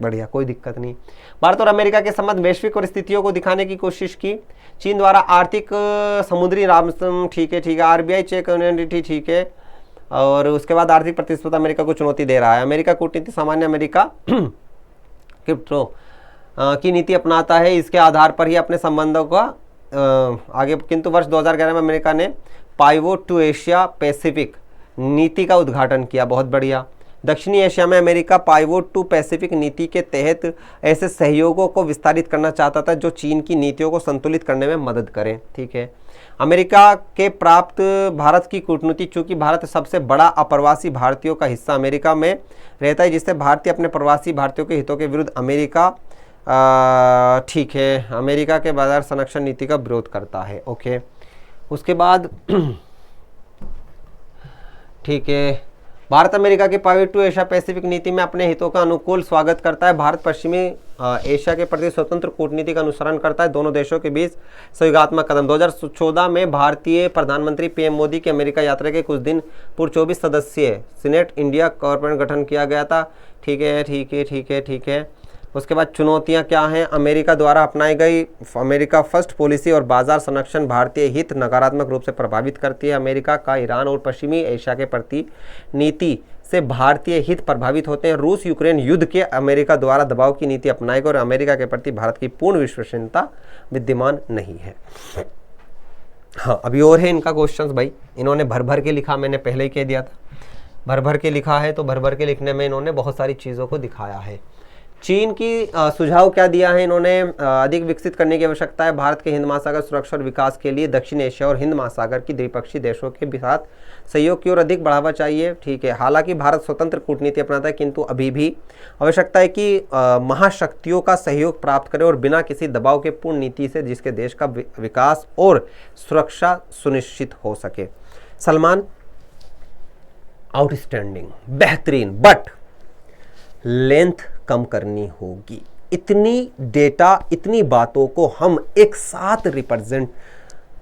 बढ़िया, कोई दिक्कत नहीं। भारत और अमेरिका के संबंध वैश्विक परिस्थितियों को दिखाने की कोशिश की। चीन द्वारा आर्थिक समुद्री राम, ठीक है, ठीक है, आरबीआई चेक यूनिटी, ठीक है, और उसके बाद आर्थिक प्रतिस्पर्धा अमेरिका को चुनौती दे रहा है। अमेरिका कूटनीति सामान्य अमेरिका क्रिप्टो की नीति अपनाता है, इसके आधार पर ही अपने संबंधों का आगे, किंतु वर्ष 2011 में अमेरिका ने पाइवोट टू एशिया पैसिफिक नीति का उद्घाटन किया। बहुत बढ़िया। दक्षिणी एशिया में अमेरिका पाइवोट टू पैसिफिक नीति के तहत ऐसे सहयोगों को विस्तारित करना चाहता था जो चीन की नीतियों को संतुलित करने में मदद करें, ठीक है। अमेरिका के प्राप्त भारत की कूटनीति, चूंकि भारत सबसे बड़ा अप्रवासी भारतीयों का हिस्सा अमेरिका में रहता है, जिससे भारतीय अपने प्रवासी भारतीयों के हितों के विरुद्ध अमेरिका, ठीक है, अमेरिका के बाजार संरक्षण नीति का विरोध करता है, ओके। उसके बाद ठीक है, भारत अमेरिका की पाइवोट टू एशिया पैसिफिक नीति में अपने हितों का अनुकूल स्वागत करता है। भारत पश्चिमी एशिया के प्रति स्वतंत्र कूटनीति का अनुसरण करता है। दोनों देशों के बीच सहयोगात्मक कदम। 2014 में भारतीय प्रधानमंत्री पीएम मोदी की अमेरिका यात्रा के कुछ दिन पूर्व 24 सदस्यीय सीनेट इंडिया कॉर्पोरेट गठन किया गया था, ठीक है, ठीक है, ठीक है, ठीक है। उसके बाद चुनौतियां क्या हैं? अमेरिका द्वारा अपनाई गई अमेरिका फर्स्ट पॉलिसी और बाजार संरक्षण भारतीय हित नकारात्मक रूप से प्रभावित करती है। अमेरिका का ईरान और पश्चिमी एशिया के प्रति नीति से भारतीय हित प्रभावित होते हैं। रूस यूक्रेन युद्ध के अमेरिका द्वारा दबाव की नीति अपनाई गई और अमेरिका के प्रति भारत की पूर्ण विश्वसनीयता विद्यमान नहीं है। हाँ, अभी और है इनका क्वेश्चंस भाई, इन्होंने भर भर के लिखा, मैंने पहले ही कह दिया था भर भर के लिखा है, तो भर भर के लिखने में इन्होंने बहुत सारी चीज़ों को दिखाया है। चीन की सुझाव क्या दिया है इन्होंने, अधिक विकसित करने की आवश्यकता है भारत के हिंद महासागर सुरक्षा और विकास के लिए, दक्षिण एशिया और हिंद महासागर की द्विपक्षीय देशों के साथ सहयोग की ओर अधिक बढ़ावा चाहिए। ठीक है, हालांकि भारत स्वतंत्र कूटनीति अपनाता है, किंतु अभी भी आवश्यकता है कि महाशक्तियों का सहयोग प्राप्त करे और बिना किसी दबाव के पूर्ण नीति से जिसके देश का विकास और सुरक्षा सुनिश्चित हो सके। सलमान आउटस्टैंडिंग, बेहतरीन, बट लेंथ कम करनी होगी। इतनी डेटा, इतनी बातों को हम एक साथ रिप्रेजेंट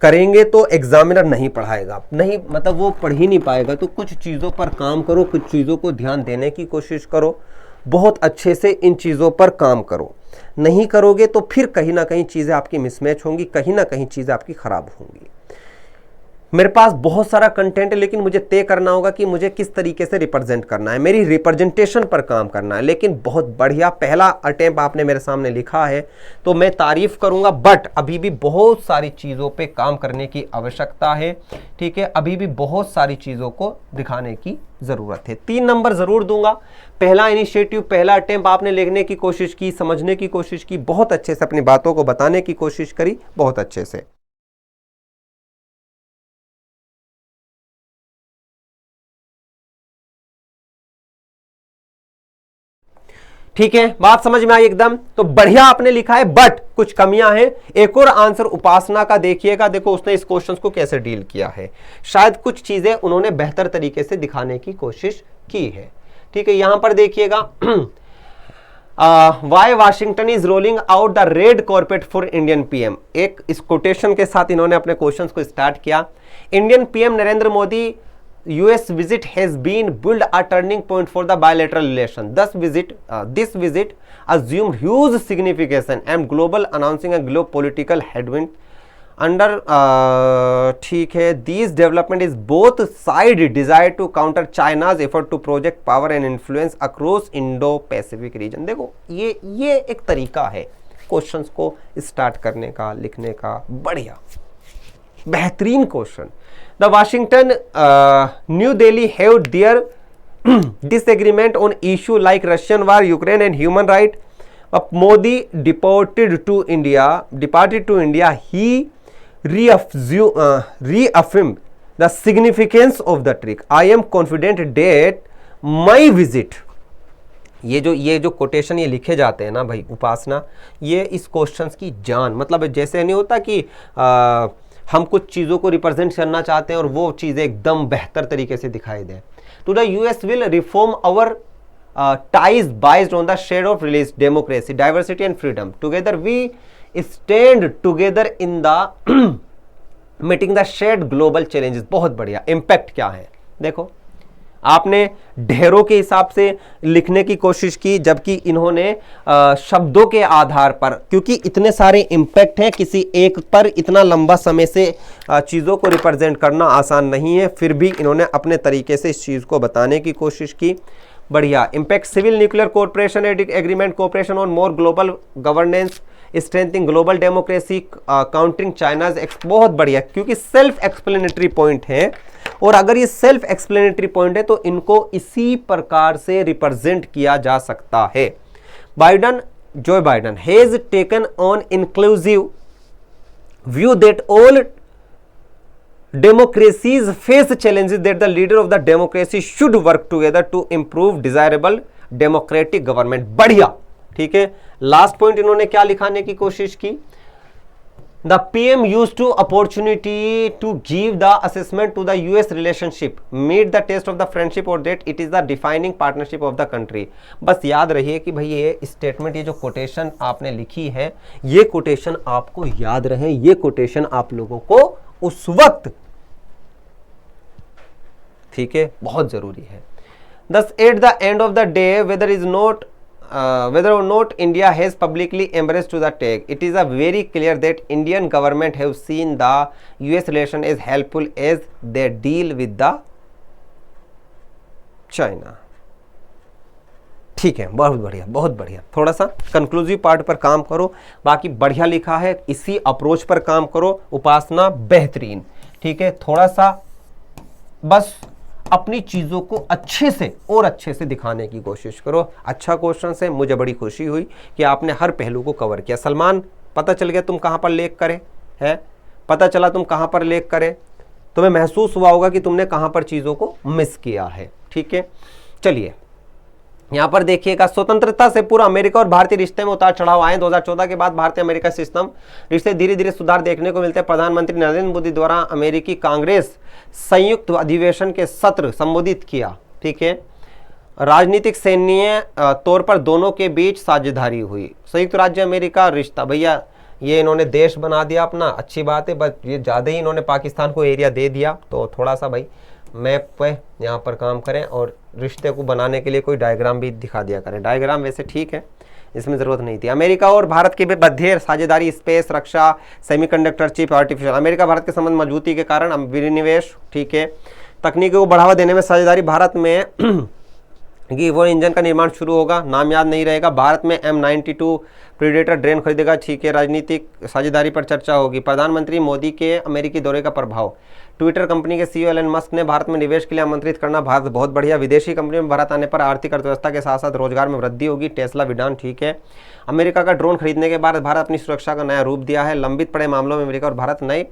करेंगे तो एग्जामिनर नहीं पढ़ाएगा, नहीं मतलब वो पढ़ ही नहीं पाएगा। तो कुछ चीज़ों पर काम करो, कुछ चीज़ों को ध्यान देने की कोशिश करो, बहुत अच्छे से इन चीज़ों पर काम करो। नहीं करोगे तो फिर कहीं ना कहीं चीज़ें आपकी मिसमैच होंगी, कहीं ना कहीं चीज़ें आपकी खराब होंगी। मेरे पास बहुत सारा कंटेंट है, लेकिन मुझे तय करना होगा कि मुझे किस तरीके से रिप्रेजेंट करना है, मेरी रिप्रेजेंटेशन पर काम करना है। लेकिन बहुत बढ़िया पहला अटेम्प्ट आपने मेरे सामने लिखा है तो मैं तारीफ करूंगा, बट अभी भी बहुत सारी चीज़ों पे काम करने की आवश्यकता है। ठीक है, अभी भी बहुत सारी चीज़ों को दिखाने की ज़रूरत है। 3 नंबर ज़रूर दूंगा। पहला इनिशिएटिव, पहला अटेम्प्ट आपने लिखने की कोशिश की, समझने की कोशिश की, बहुत अच्छे से अपनी बातों को बताने की कोशिश करी, बहुत अच्छे से। ठीक है, बात समझ में आई एकदम। तो बढ़िया आपने लिखा है, बट कुछ कमियां हैं। एक और आंसर उपासना का देखिएगा, देखो उसने इस क्वेश्चन को कैसे डील किया है। शायद कुछ चीजें उन्होंने बेहतर तरीके से दिखाने की कोशिश की है। ठीक है, यहां पर देखिएगा, why Washington is rolling out the red carpet for Indian PM. एक इस कोटेशन के साथ इन्होंने अपने क्वेश्चन को स्टार्ट किया। Indian PM Narendra Modi US visit has been built a turning point for the bilateral relation. This visit assumed huge significance and global, announcing a global political headwind under ठीक है, these development is both side desire to counter China's effort to project power and influence across Indo-Pacific region। देखो ये एक तरीका है questions को start करने का, लिखने का। बढ़िया, बेहतरीन question. The Washington, New Delhi have their disagreement on issue like Russian war, Ukraine and human right. Modi departed to India. He reaffirmed the significance of the trip. I am confident that my visit. ये जो quotation ये लिखे जाते हैं ना भाई उपासना, ये इस क्वेश्चंस की जान, मतलब जैसे नहीं होता कि हम कुछ चीज़ों को रिप्रेजेंट करना चाहते हैं और वो चीज़ें एकदम बेहतर तरीके से दिखाई दें। To the US will reform our ties based on the shared of release democracy, diversity and freedom. Together we stand together in the meeting the shared global challenges. बहुत बढ़िया। इम्पैक्ट क्या है, देखो आपने ढेरों के हिसाब से लिखने की कोशिश की, जबकि इन्होंने शब्दों के आधार पर, क्योंकि इतने सारे इम्पैक्ट हैं, किसी एक पर इतना लंबा समय से चीज़ों को रिप्रेजेंट करना आसान नहीं है, फिर भी इन्होंने अपने तरीके से इस चीज़ को बताने की कोशिश की। बढ़िया। Impact civil nuclear cooperation agreement, cooperation on more global governance, strengthening global democracy, countering China's. बहुत बढ़िया, क्योंकि सेल्फ एक्सप्लेनेटरी पॉइंट है, और अगर ये सेल्फ एक्सप्लेनेटरी पॉइंट है तो इनको इसी प्रकार से रिप्रेजेंट किया जा सकता है। जो Biden has taken on inclusive view that all democracies face challenges that the leader of the democracy should work together to improve desirable democratic government। बढ़िया, ठीक है। लास्ट पॉइंट इन्होंने क्या लिखाने की कोशिश की, The PM used to opportunity to give the assessment to the US relationship, meet the test of the friendship or that it is the defining partnership of the country। बस याद रहिए कि भाई ये स्टेटमेंट, ये जो कोटेशन आपने लिखी है, ये कोटेशन आपको याद रहे, ये कोटेशन आप लोगों को उस वक्त, ठीक है, बहुत जरूरी है। Thus at the end of the day, whether or not India has publicly embraced to the tag, it is a very clear that Indian government have seen the US relation as helpful as they deal with the China। ठीक है, बहुत बढ़िया, बहुत बढ़िया। थोड़ा सा conclusive part पर काम करो, बाकी बढ़िया लिखा है, इसी अप्रोच पर काम करो। उपासना बेहतरीन, ठीक है। थोड़ा सा बस अपनी चीजों को अच्छे से और अच्छे से दिखाने की कोशिश करो। अच्छा क्वेश्चन है, मुझे बड़ी खुशी हुई कि आपने हर पहलू को कवर किया। सलमान, पता चल गया तुम कहां पर लेख करे है, पता चला तुम कहां पर लेख करे, तुम्हें महसूस हुआ होगा कि तुमने कहां पर चीजों को मिस किया है। ठीक है, चलिए यहां पर देखिएगा, स्वतंत्रता से पूर्व अमेरिका और भारतीय रिश्ते में उतार चढ़ाव आए। 2014 के बाद भारतीय अमेरिका सिस्टम रिश्ते धीरे धीरे सुधार देखने को मिलते हैं। प्रधानमंत्री नरेंद्र मोदी द्वारा अमेरिकी कांग्रेस संयुक्त अधिवेशन के सत्र संबोधित किया। ठीक है, राजनीतिक सैन्य तौर पर दोनों के बीच साझेदारी हुई। संयुक्त राज्य अमेरिका रिश्ता, भैया ये इन्होंने देश बना दिया अपना, अच्छी बात है, बट ये ज़्यादा ही इन्होंने पाकिस्तान को एरिया दे दिया, तो थोड़ा सा भाई मैप पे यहाँ पर काम करें और रिश्ते को बनाने के लिए कोई डायग्राम भी दिखा दिया करें। डायग्राम वैसे ठीक है, इसमें ज़रूरत नहीं थी। अमेरिका और भारत के मध्य साझेदारी, स्पेस, रक्षा, सेमीकंडक्टर चिप, आर्टिफिशियल, अमेरिका भारत के संबंध मजबूती के कारण विनिवेश, ठीक है, तकनीकी को बढ़ावा देने में साझेदारी, भारत में कि वो इंजन का निर्माण शुरू होगा, नाम याद नहीं रहेगा, भारत में M92 प्रीडेटर ड्रेन खरीदेगा। ठीक है, राजनीतिक साझेदारी पर चर्चा होगी। प्रधानमंत्री मोदी के अमेरिकी दौरे का प्रभाव, ट्विटर कंपनी के CEO एलन मस्क ने भारत में निवेश के लिए आमंत्रित करना, भारत बहुत बढ़िया, विदेशी कंपनी में भारत आने पर आर्थिक अर्थव्यवस्था के साथ साथ रोजगार में वृद्धि होगी। टेस्ला विडान, ठीक है, अमेरिका का ड्रोन खरीदने के बाद भारत अपनी सुरक्षा का नया रूप दिया है। लंबित पड़े मामलों में अमेरिका और भारत नए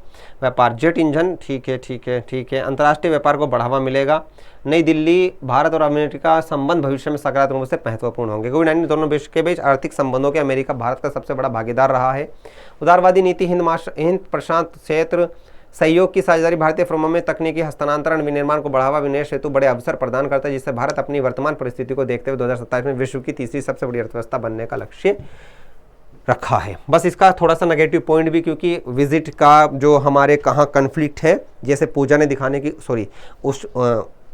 व्यापार, जेट इंजन, ठीक है ठीक है ठीक है, अंतर्राष्ट्रीय व्यापार को बढ़ावा मिलेगा। नई दिल्ली, भारत और अमेरिका संबंध भविष्य में सकारात्मक रूप से महत्वपूर्ण होंगे। कोविड-19 दोनों विश्व के बीच आर्थिक संबंधों के अमेरिका भारत का सबसे बड़ा भागीदार रहा है। उदारवादी नीति, हिंद प्रशांत क्षेत्र सहयोग की साझेदारी, भारतीय फर्मों में तकनीकी हस्तांतरण, विनिर्माण को बढ़ावा, विनिवेश हेतु बड़े अवसर प्रदान करता है, जिससे भारत अपनी वर्तमान परिस्थिति को देखते हुए 2027 में विश्व की तीसरी सबसे बड़ी अर्थव्यवस्था बनने का लक्ष्य रखा है। बस इसका थोड़ा सा नेगेटिव पॉइंट भी, क्योंकि विजिट का जो हमारे कहाँ कन्फ्लिक्ट है, जैसे पूजा ने दिखाने की, सॉरी उस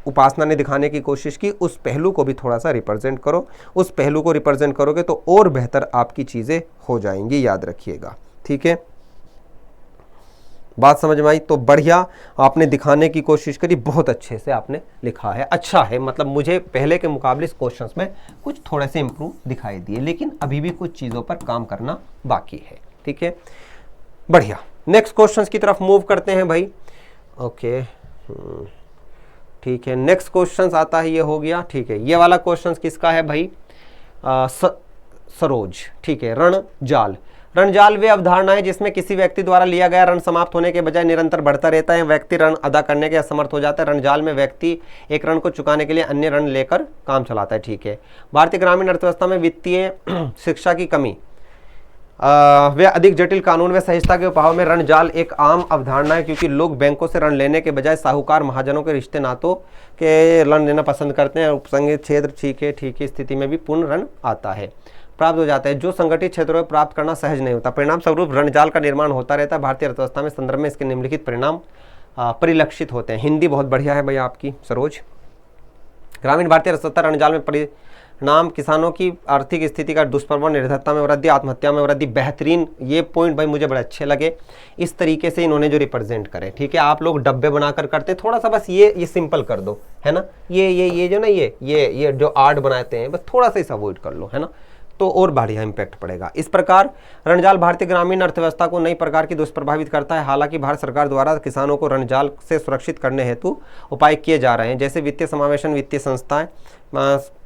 उपासना ने दिखाने की कोशिश की, उस पहलू को भी थोड़ा सा रिप्रेजेंट करो। उस पहलू को रिप्रेजेंट करोगे तो और बेहतर आपकी चीज़ें हो जाएंगी, याद रखिएगा। ठीक है, बात समझ में आई? तो बढ़िया आपने दिखाने की कोशिश करी, बहुत अच्छे से आपने लिखा है, अच्छा है। मतलब मुझे पहले के मुकाबले इस क्वेश्चंस में कुछ थोड़े से इंप्रूव दिखाई दिए, लेकिन अभी भी कुछ चीज़ों पर काम करना बाकी है। ठीक है, बढ़िया। नेक्स्ट क्वेश्चंस की तरफ मूव करते हैं भाई। ओके, ठीक है, नेक्स्ट क्वेश्चन आता है, ये हो गया। ठीक है, ये वाला क्वेश्चन किसका है भाई? सरोज, ठीक है। रणजाल, रणजाल वे अवधारणा है जिसमें किसी व्यक्ति द्वारा लिया गया रण समाप्त होने के बजाय निरंतर बढ़ता रहता है, व्यक्ति ऋण अदा करने के असमर्थ हो जाता है। रणजाल में व्यक्ति एक ऋण को चुकाने के लिए अन्य ऋण लेकर काम चलाता है। ठीक है, भारतीय ग्रामीण अर्थव्यवस्था में वित्तीय शिक्षा की कमी, वे अधिक जटिल कानून व सहजता के अभाव में ऋणजाल एक आम अवधारणा है, क्योंकि लोग बैंकों से ऋण लेने के बजाय साहूकार महाजनों के रिश्ते नातों के ऋण लेना पसंद करते हैं। उपसंघित क्षेत्र, ठीक है, स्थिति में भी पूर्ण ऋण आता है, प्राप्त हो जाता है, जो संगठित क्षेत्रों में प्राप्त करना सहज नहीं होता। परिणाम स्वरूप ऋणजाल का निर्माण होता रहता है। भारतीय अर्थव्यवस्था में संदर्भ में इसके निम्नलिखित परिणाम परिलक्षित होते हैं। हिंदी बहुत बढ़िया है भैया आपकी सरोज। ग्रामीण भारतीय अर्थव्यवस्था ऋणजाल में परिणाम, किसानों की आर्थिक स्थिति का दुष्प्रभाव, निर्धनता में वृद्धि, आत्महत्या में वृद्धि। बेहतरीन, ये पॉइंट भाई मुझे बड़े अच्छे लगे, इस तरीके से इन्होंने जो रिप्रेजेंट करे। ठीक है, आप लोग डब्बे बनाकर करते, थोड़ा सा बस ये सिंपल कर दो, है ना। ये जो ना ये जो आर्ट बनाते हैं, बस थोड़ा सा इसे अवॉइड कर लो, है ना, तो और बढ़िया इंपैक्ट पड़ेगा। इस प्रकार ऋणजाल भारतीय ग्रामीण अर्थव्यवस्था को नई प्रकार की दुष्प्रभावित करता है। हालांकि भारत सरकार द्वारा किसानों को ऋणजाल से सुरक्षित करने हेतु उपाय किए जा रहे हैं, जैसे वित्तीय समावेशन, वित्तीय संस्थाएं,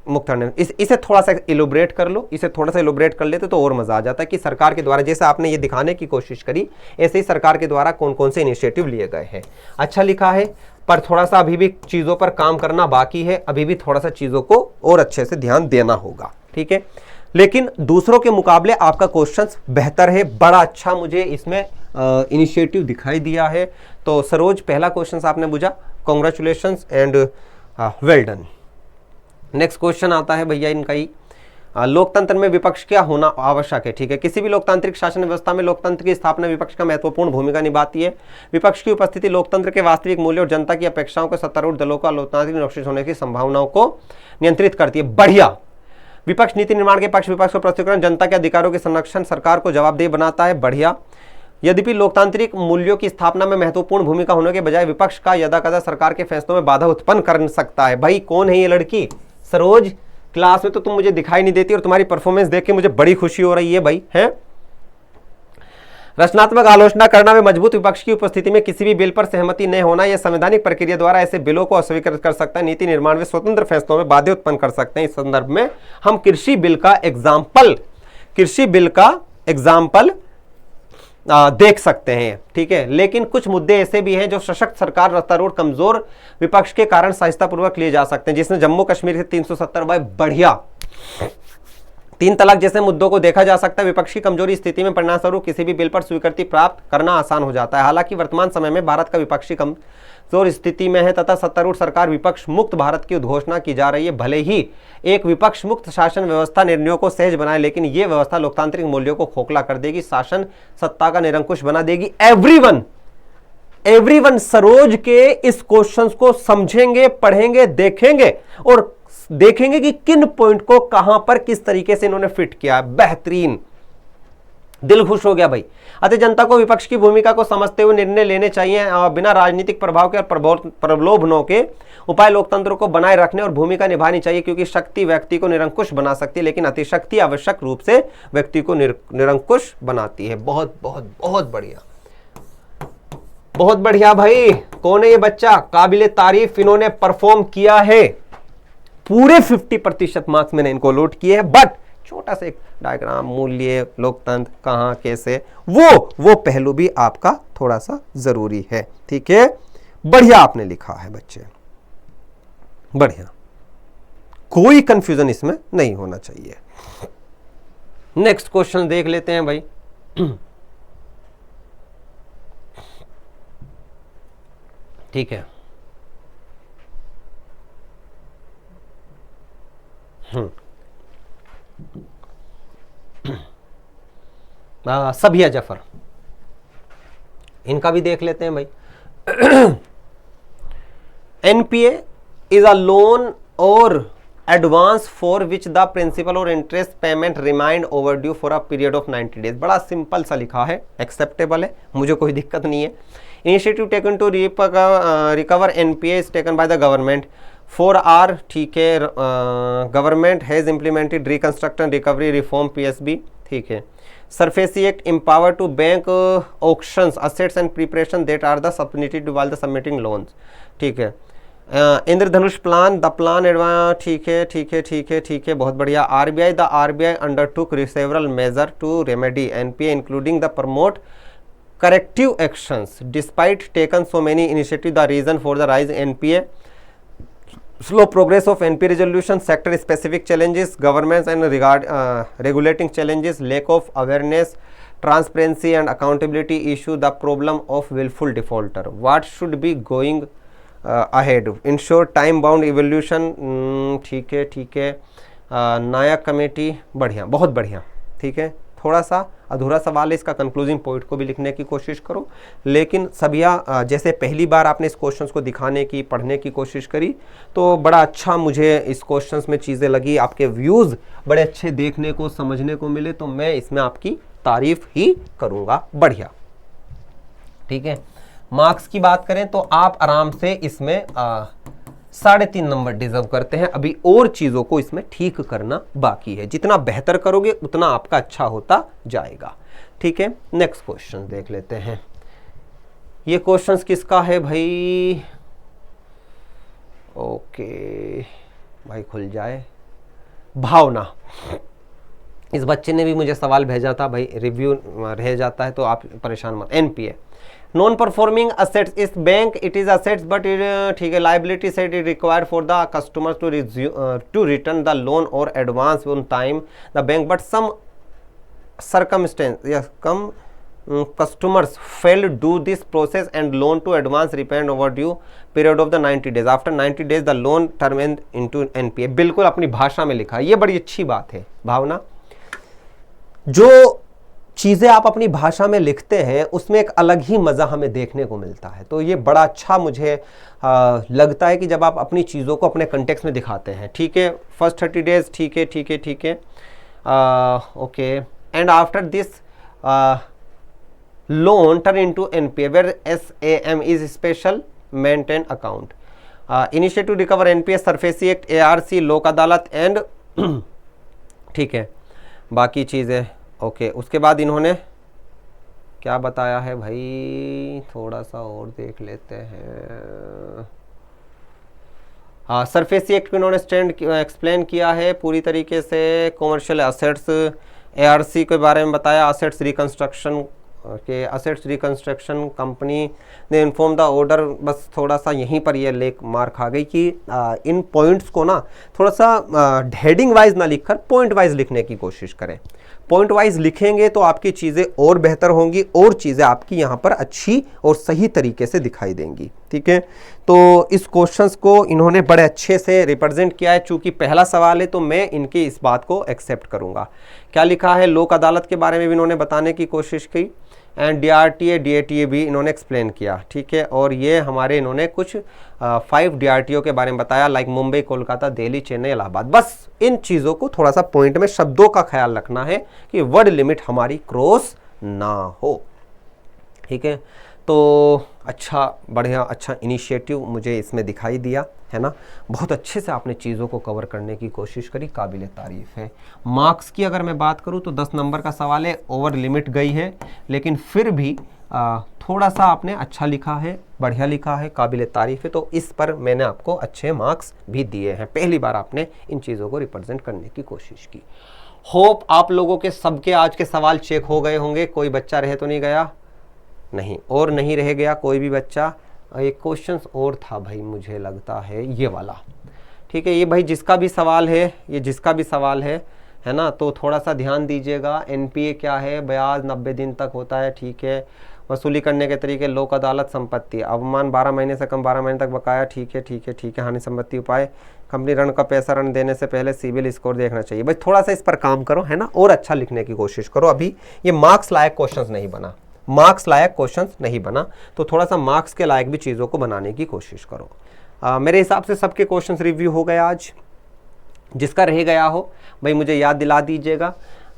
मुक्त ऋण। इसे थोड़ा सा इलोब्रेट कर लो, इसे थोड़ा सा इलोब्रेट कर लेते तो और मजा आ जाता है कि सरकार के द्वारा, जैसे आपने ये दिखाने की कोशिश करी, ऐसे ही सरकार के द्वारा कौन कौन से इनिशिएटिव लिए गए हैं। अच्छा लिखा है, पर थोड़ा सा अभी भी चीज़ों पर काम करना बाकी है, अभी भी थोड़ा सा चीज़ों को और अच्छे से ध्यान देना होगा। ठीक है, लेकिन दूसरों के मुकाबले आपका क्वेश्चन बेहतर है, बड़ा अच्छा मुझे इसमें इनिशिएटिव दिखाई दिया है। तो सरोज, पहला क्वेश्चन आपने बुझा, congratulations and well done. Next question आता है भैया इनका ही, लोकतंत्र में विपक्ष क्या होना आवश्यक है। ठीक है, किसी भी लोकतांत्रिक शासन व्यवस्था में लोकतंत्र की स्थापना विपक्ष का महत्वपूर्ण भूमिका निभाती है। विपक्ष की उपस्थिति लोकतंत्र के वास्तविक मूल्य और जनता की अपेक्षाओं को सत्तारूढ़ दलों का लोकतांत्रिक निष्पक्ष होने की संभावनाओं को नियंत्रित करती है। बढ़िया, विपक्ष नीति निर्माण के पक्ष, विपक्ष को प्रस्तुतिकरण, जनता के अधिकारों के संरक्षण, सरकार को जवाबदेह बनाता है। बढ़िया, यद्यपि लोकतांत्रिक मूल्यों की स्थापना में महत्वपूर्ण भूमिका होने के बजाय विपक्ष का यदाकदा सरकार के फैसलों में बाधा उत्पन्न कर सकता है। भाई कौन है ये लड़की? सरोज, क्लास में तो तुम मुझे दिखाई नहीं देती और तुम्हारी परफॉर्मेंस देख के मुझे बड़ी खुशी हो रही है भाई, है। रचनात्मक आलोचना करना व मजबूत विपक्ष की उपस्थिति में किसी भी बिल पर सहमति न होना यह संवैधानिक प्रक्रिया द्वारा ऐसे बिलों को अस्वीकृत कर सकता है, नीति निर्माण में स्वतंत्र फैसलों में बाधा उत्पन्न कर सकते हैं। इस संदर्भ में हम कृषि बिल का एग्जाम्पल देख सकते हैं। ठीक है, लेकिन कुछ मुद्दे ऐसे भी हैं जो सशक्त सरकार, रत्तारूढ़ कमजोर विपक्ष के कारण सहिष्णुतापूर्वक लिए जा सकते हैं, जिसमें जम्मू कश्मीर के 370 भाई बढ़िया 3 तलाक जैसे मुद्दों को देखा जा सकता है। विपक्ष की कमजोरी स्थिति में परिणाम स्वरूप किसी भी बिल पर स्वीकृति प्राप्त करना आसान हो जाता है। हालांकि वर्तमान समय में भारत का विपक्षी कमजोर स्थिति में है तथा सत्तारूढ़ सरकार विपक्ष मुक्त भारत की उद्घोषणा की जा रही है। भले ही एक विपक्ष मुक्त शासन व्यवस्था निर्णयों को सहज बनाए, लेकिन यह व्यवस्था लोकतांत्रिक मूल्यों को खोखला कर देगी, शासन सत्ता का निरंकुश बना देगी। एवरीवन सरोज के इस क्वेश्चन को समझेंगे, पढ़ेंगे, देखेंगे और देखेंगे कि किन पॉइंट को कहां पर किस तरीके से इन्होंने फिट किया। बेहतरीन, दिल खुश हो गया भाई। अतः जनता को विपक्ष की भूमिका को समझते हुए निर्णय लेने चाहिए, बिना राजनीतिक प्रभाव के और प्रलोभनों के उपाय लोकतंत्र को बनाए रखने और भूमिका निभानी चाहिए, क्योंकि शक्ति व्यक्ति को निरंकुश बना सकती है, लेकिन अतिशक्ति आवश्यक रूप से व्यक्ति को निरंकुश बनाती है। बहुत बहुत बहुत बढ़िया, बहुत बढ़िया भाई। कौन है ये बच्चा? काबिले तारीफ, इन्होंने परफॉर्म किया है। पूरे 50% मार्क्स मैंने इनको लोड किए हैं, बट छोटा सा एक डायग्राम, मूल्य, लोकतंत्र कहां कैसे, वो पहलू भी आपका थोड़ा सा जरूरी है। ठीक है, बढ़िया आपने लिखा है बच्चे, बढ़िया, कोई कंफ्यूजन इसमें नहीं होना चाहिए। नेक्स्ट क्वेश्चन देख लेते हैं भाई। ठीक है, सबिया जफर, इनका भी देख लेते हैं भाई। एनपीए इज अ लोन और advance for which the principal और interest payment remained overdue for a period of 90 days. बड़ा सिंपल सा लिखा है, एक्सेप्टेबल है, मुझे कोई दिक्कत नहीं है। Initiative taken to recover NPA is taken by the government four R. ठीक है, government has implemented reconstruction recovery reform PSB. ठीक है, SARFAESI act empower to bank auctions assets and preparation that are the submitted while the submitting loans। ठीक है, इंद्रधनुष plan, the plan advance. ठीक है, ठीक है, ठीक है, ठीक है, बहुत बढ़िया। RBI, the RBI undertook several measure to remedy NPA including the prompt corrective actions despite taken so many initiatives. The reason for the rise NPA: slow progress of NPA resolution, sector specific challenges, governments and regulating challenges, lack of awareness, transparency and accountability issue, the problem of willful defaulter. What should be going ahead? Ensure time bound evolution। ठीक है, ठीक है। नायक committee, बढ़िया, बहुत बढ़िया। ठीक है, थोड़ा सा अधूरा सवाल है, इसका कंक्लूजिंग पॉइंट को भी लिखने की कोशिश करो। लेकिन सबिया, जैसे पहली बार आपने इस क्वेश्चंस को दिखाने की, पढ़ने की कोशिश करी, तो बड़ा अच्छा मुझे इस क्वेश्चंस में चीज़ें लगी, आपके व्यूज़ बड़े अच्छे देखने को, समझने को मिले, तो मैं इसमें आपकी तारीफ ही करूँगा। बढ़िया, ठीक है। मार्क्स की बात करें तो आप आराम से इसमें 3.5 नंबर डिजर्व करते हैं। अभी और चीज़ों को इसमें ठीक करना बाकी है, जितना बेहतर करोगे उतना आपका अच्छा होता जाएगा। ठीक है, नेक्स्ट क्वेश्चन देख लेते हैं। ये क्वेश्चंस किसका है भाई? ओके भाई, खुल जाए। भावना, इस बच्चे ने भी मुझे सवाल भेजा था भाई, रिव्यू रह जाता है तो आप परेशान मत। एनपीए, नॉन परफॉर्मिंग असेट्स, इस bank it is assets but ठीक है, liability set is required for the customers to return the loan और advance on time the bank, but some circumstance yes come customers fail do this process and loan to advance repayment overdue period of the 90 days, after 90 days the loan terminated into NPA। बिल्कुल अपनी भाषा में लिखा है, ये बड़ी अच्छी बात है भावना। जो चीज़ें आप अपनी भाषा में लिखते हैं उसमें एक अलग ही मज़ा हमें देखने को मिलता है, तो ये बड़ा अच्छा मुझे लगता है कि जब आप अपनी चीज़ों को अपने कंटेक्स्ट में दिखाते हैं। ठीक है, फर्स्ट 30 डेज, ठीक है, ठीक है, ठीक है, okay, and after this loan turn into NPA where SAM is special maintained account, initiative to recover NPA, SARFAESI act, ARC, लोक अदालत एंड ठीक है, बाकी चीज़ें ओके। उसके बाद इन्होंने क्या बताया है भाई, थोड़ा सा और देख लेते हैं। हाँ, सरफेसी एक्ट को इन्होंने एक्सप्लेन किया है पूरी तरीके से। कॉमर्शियल एसेट्स, एआरसी के बारे में बताया, असेट्स रिकंस्ट्रक्शन के असेट्स रिकंस्ट्रक्शन कंपनी ने इन्फॉर्म द ऑर्डर। बस थोड़ा सा यहीं पर ये लेक मार खा गई कि इन पॉइंट्स को ना थोड़ा सा हेडिंग वाइज ना लिखकर पॉइंट वाइज लिखने की कोशिश करें। पॉइंट वाइज लिखेंगे तो आपकी चीज़ें और बेहतर होंगी और चीज़ें आपकी यहाँ पर अच्छी और सही तरीके से दिखाई देंगी। ठीक है, तो इस क्वेश्चंस को इन्होंने बड़े अच्छे से रिप्रेजेंट किया है। चूंकि पहला सवाल है तो मैं इनकी इस बात को एक्सेप्ट करूँगा। क्या लिखा है, लोक अदालत के बारे में भी इन्होंने बताने की कोशिश की एंड डीआरटीए डीएटीए भी इन्होंने एक्सप्लेन किया। ठीक है, और ये हमारे इन्होंने कुछ 5 डीआरटीओ के बारे में बताया, लाइक मुंबई, कोलकाता, दिल्ली, चेन्नई, इलाहाबाद। बस इन चीज़ों को थोड़ा सा पॉइंट में शब्दों का ख्याल रखना है कि वर्ड लिमिट हमारी क्रॉस ना हो। ठीक है, तो अच्छा, बढ़िया, अच्छा इनिशिएटिव मुझे इसमें दिखाई दिया है ना। बहुत अच्छे से आपने चीज़ों को कवर करने की कोशिश करी, काबिल तारीफ़ है। मार्क्स की अगर मैं बात करूं तो 10 नंबर का सवाल है, ओवर लिमिट गई है, लेकिन फिर भी थोड़ा सा आपने अच्छा लिखा है, बढ़िया लिखा है, काबिल तारीफ़ है। तो इस पर मैंने आपको अच्छे मार्क्स भी दिए हैं। पहली बार आपने इन चीज़ों को रिप्रेजेंट करने की कोशिश की। होप आप लोगों के सबके आज के सवाल चेक हो गए होंगे, कोई बच्चा रह तो नहीं गया, नहीं, और नहीं रह गया कोई भी बच्चा। एक क्वेश्चन और था भाई, मुझे लगता है ये वाला। ठीक है, ये भाई जिसका भी सवाल है, ये जिसका भी सवाल है ना, तो थोड़ा सा ध्यान दीजिएगा। एनपीए क्या है, ब्याज 90 दिन तक होता है। ठीक है, वसूली करने के तरीके, लोक अदालत, संपत्ति, अवमान 12 महीने से कम 12 महीने तक बकाया। ठीक है, ठीक है, ठीक है, हानि संपत्ति उपाय, कंपनी ऋण का पैसा ऋण देने से पहले सिविल स्कोर देखना चाहिए। भाई थोड़ा सा इस पर काम करो, है ना, और अच्छा लिखने की कोशिश करो। अभी ये मार्क्स लायक क्वेश्चंस नहीं बना, मार्क्स लायक क्वेश्चंस नहीं बना, तो थोड़ा सा मार्क्स के लायक भी चीज़ों को बनाने की कोशिश करो। मेरे हिसाब से सबके क्वेश्चंस रिव्यू हो गए आज। जिसका रह गया हो भाई मुझे याद दिला दीजिएगा।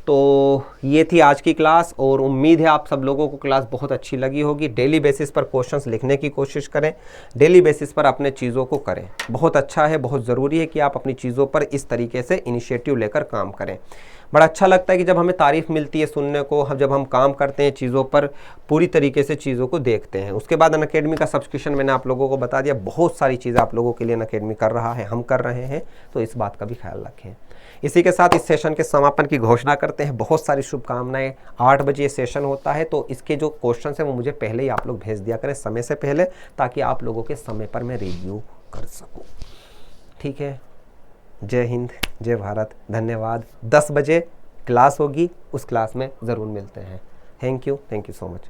तो ये थी आज की क्लास, और उम्मीद है आप सब लोगों को क्लास बहुत अच्छी लगी होगी। डेली बेसिस पर क्वेश्चंस लिखने की कोशिश करें, डेली बेसिस पर अपने चीज़ों को करें। बहुत अच्छा है, बहुत ज़रूरी है कि आप अपनी चीज़ों पर इस तरीके से इनिशिएटिव लेकर काम करें। बड़ा अच्छा लगता है कि जब हमें तारीफ़ मिलती है सुनने को, जब हम काम करते हैं चीज़ों पर, पूरी तरीके से चीज़ों को देखते हैं। उसके बाद अनअकैडमी का सब्सक्रिप्शन मैंने आप लोगों को बता दिया, बहुत सारी चीज़ें आप लोगों के लिए अनअकैडमी कर रहा है, हम कर रहे हैं, तो इस बात का भी ख्याल रखें। इसी के साथ इस सेशन के समापन की घोषणा करते हैं। बहुत सारी शुभकामनाएं। 8 बजे ये सेशन होता है, तो इसके जो क्वेश्चन है वो मुझे पहले ही आप लोग भेज दिया करें, समय से पहले, ताकि आप लोगों के समय पर मैं रिव्यू कर सकूं। ठीक है, जय हिंद, जय भारत, धन्यवाद। 10 बजे क्लास होगी, उस क्लास में ज़रूर मिलते हैं। Thank you so much.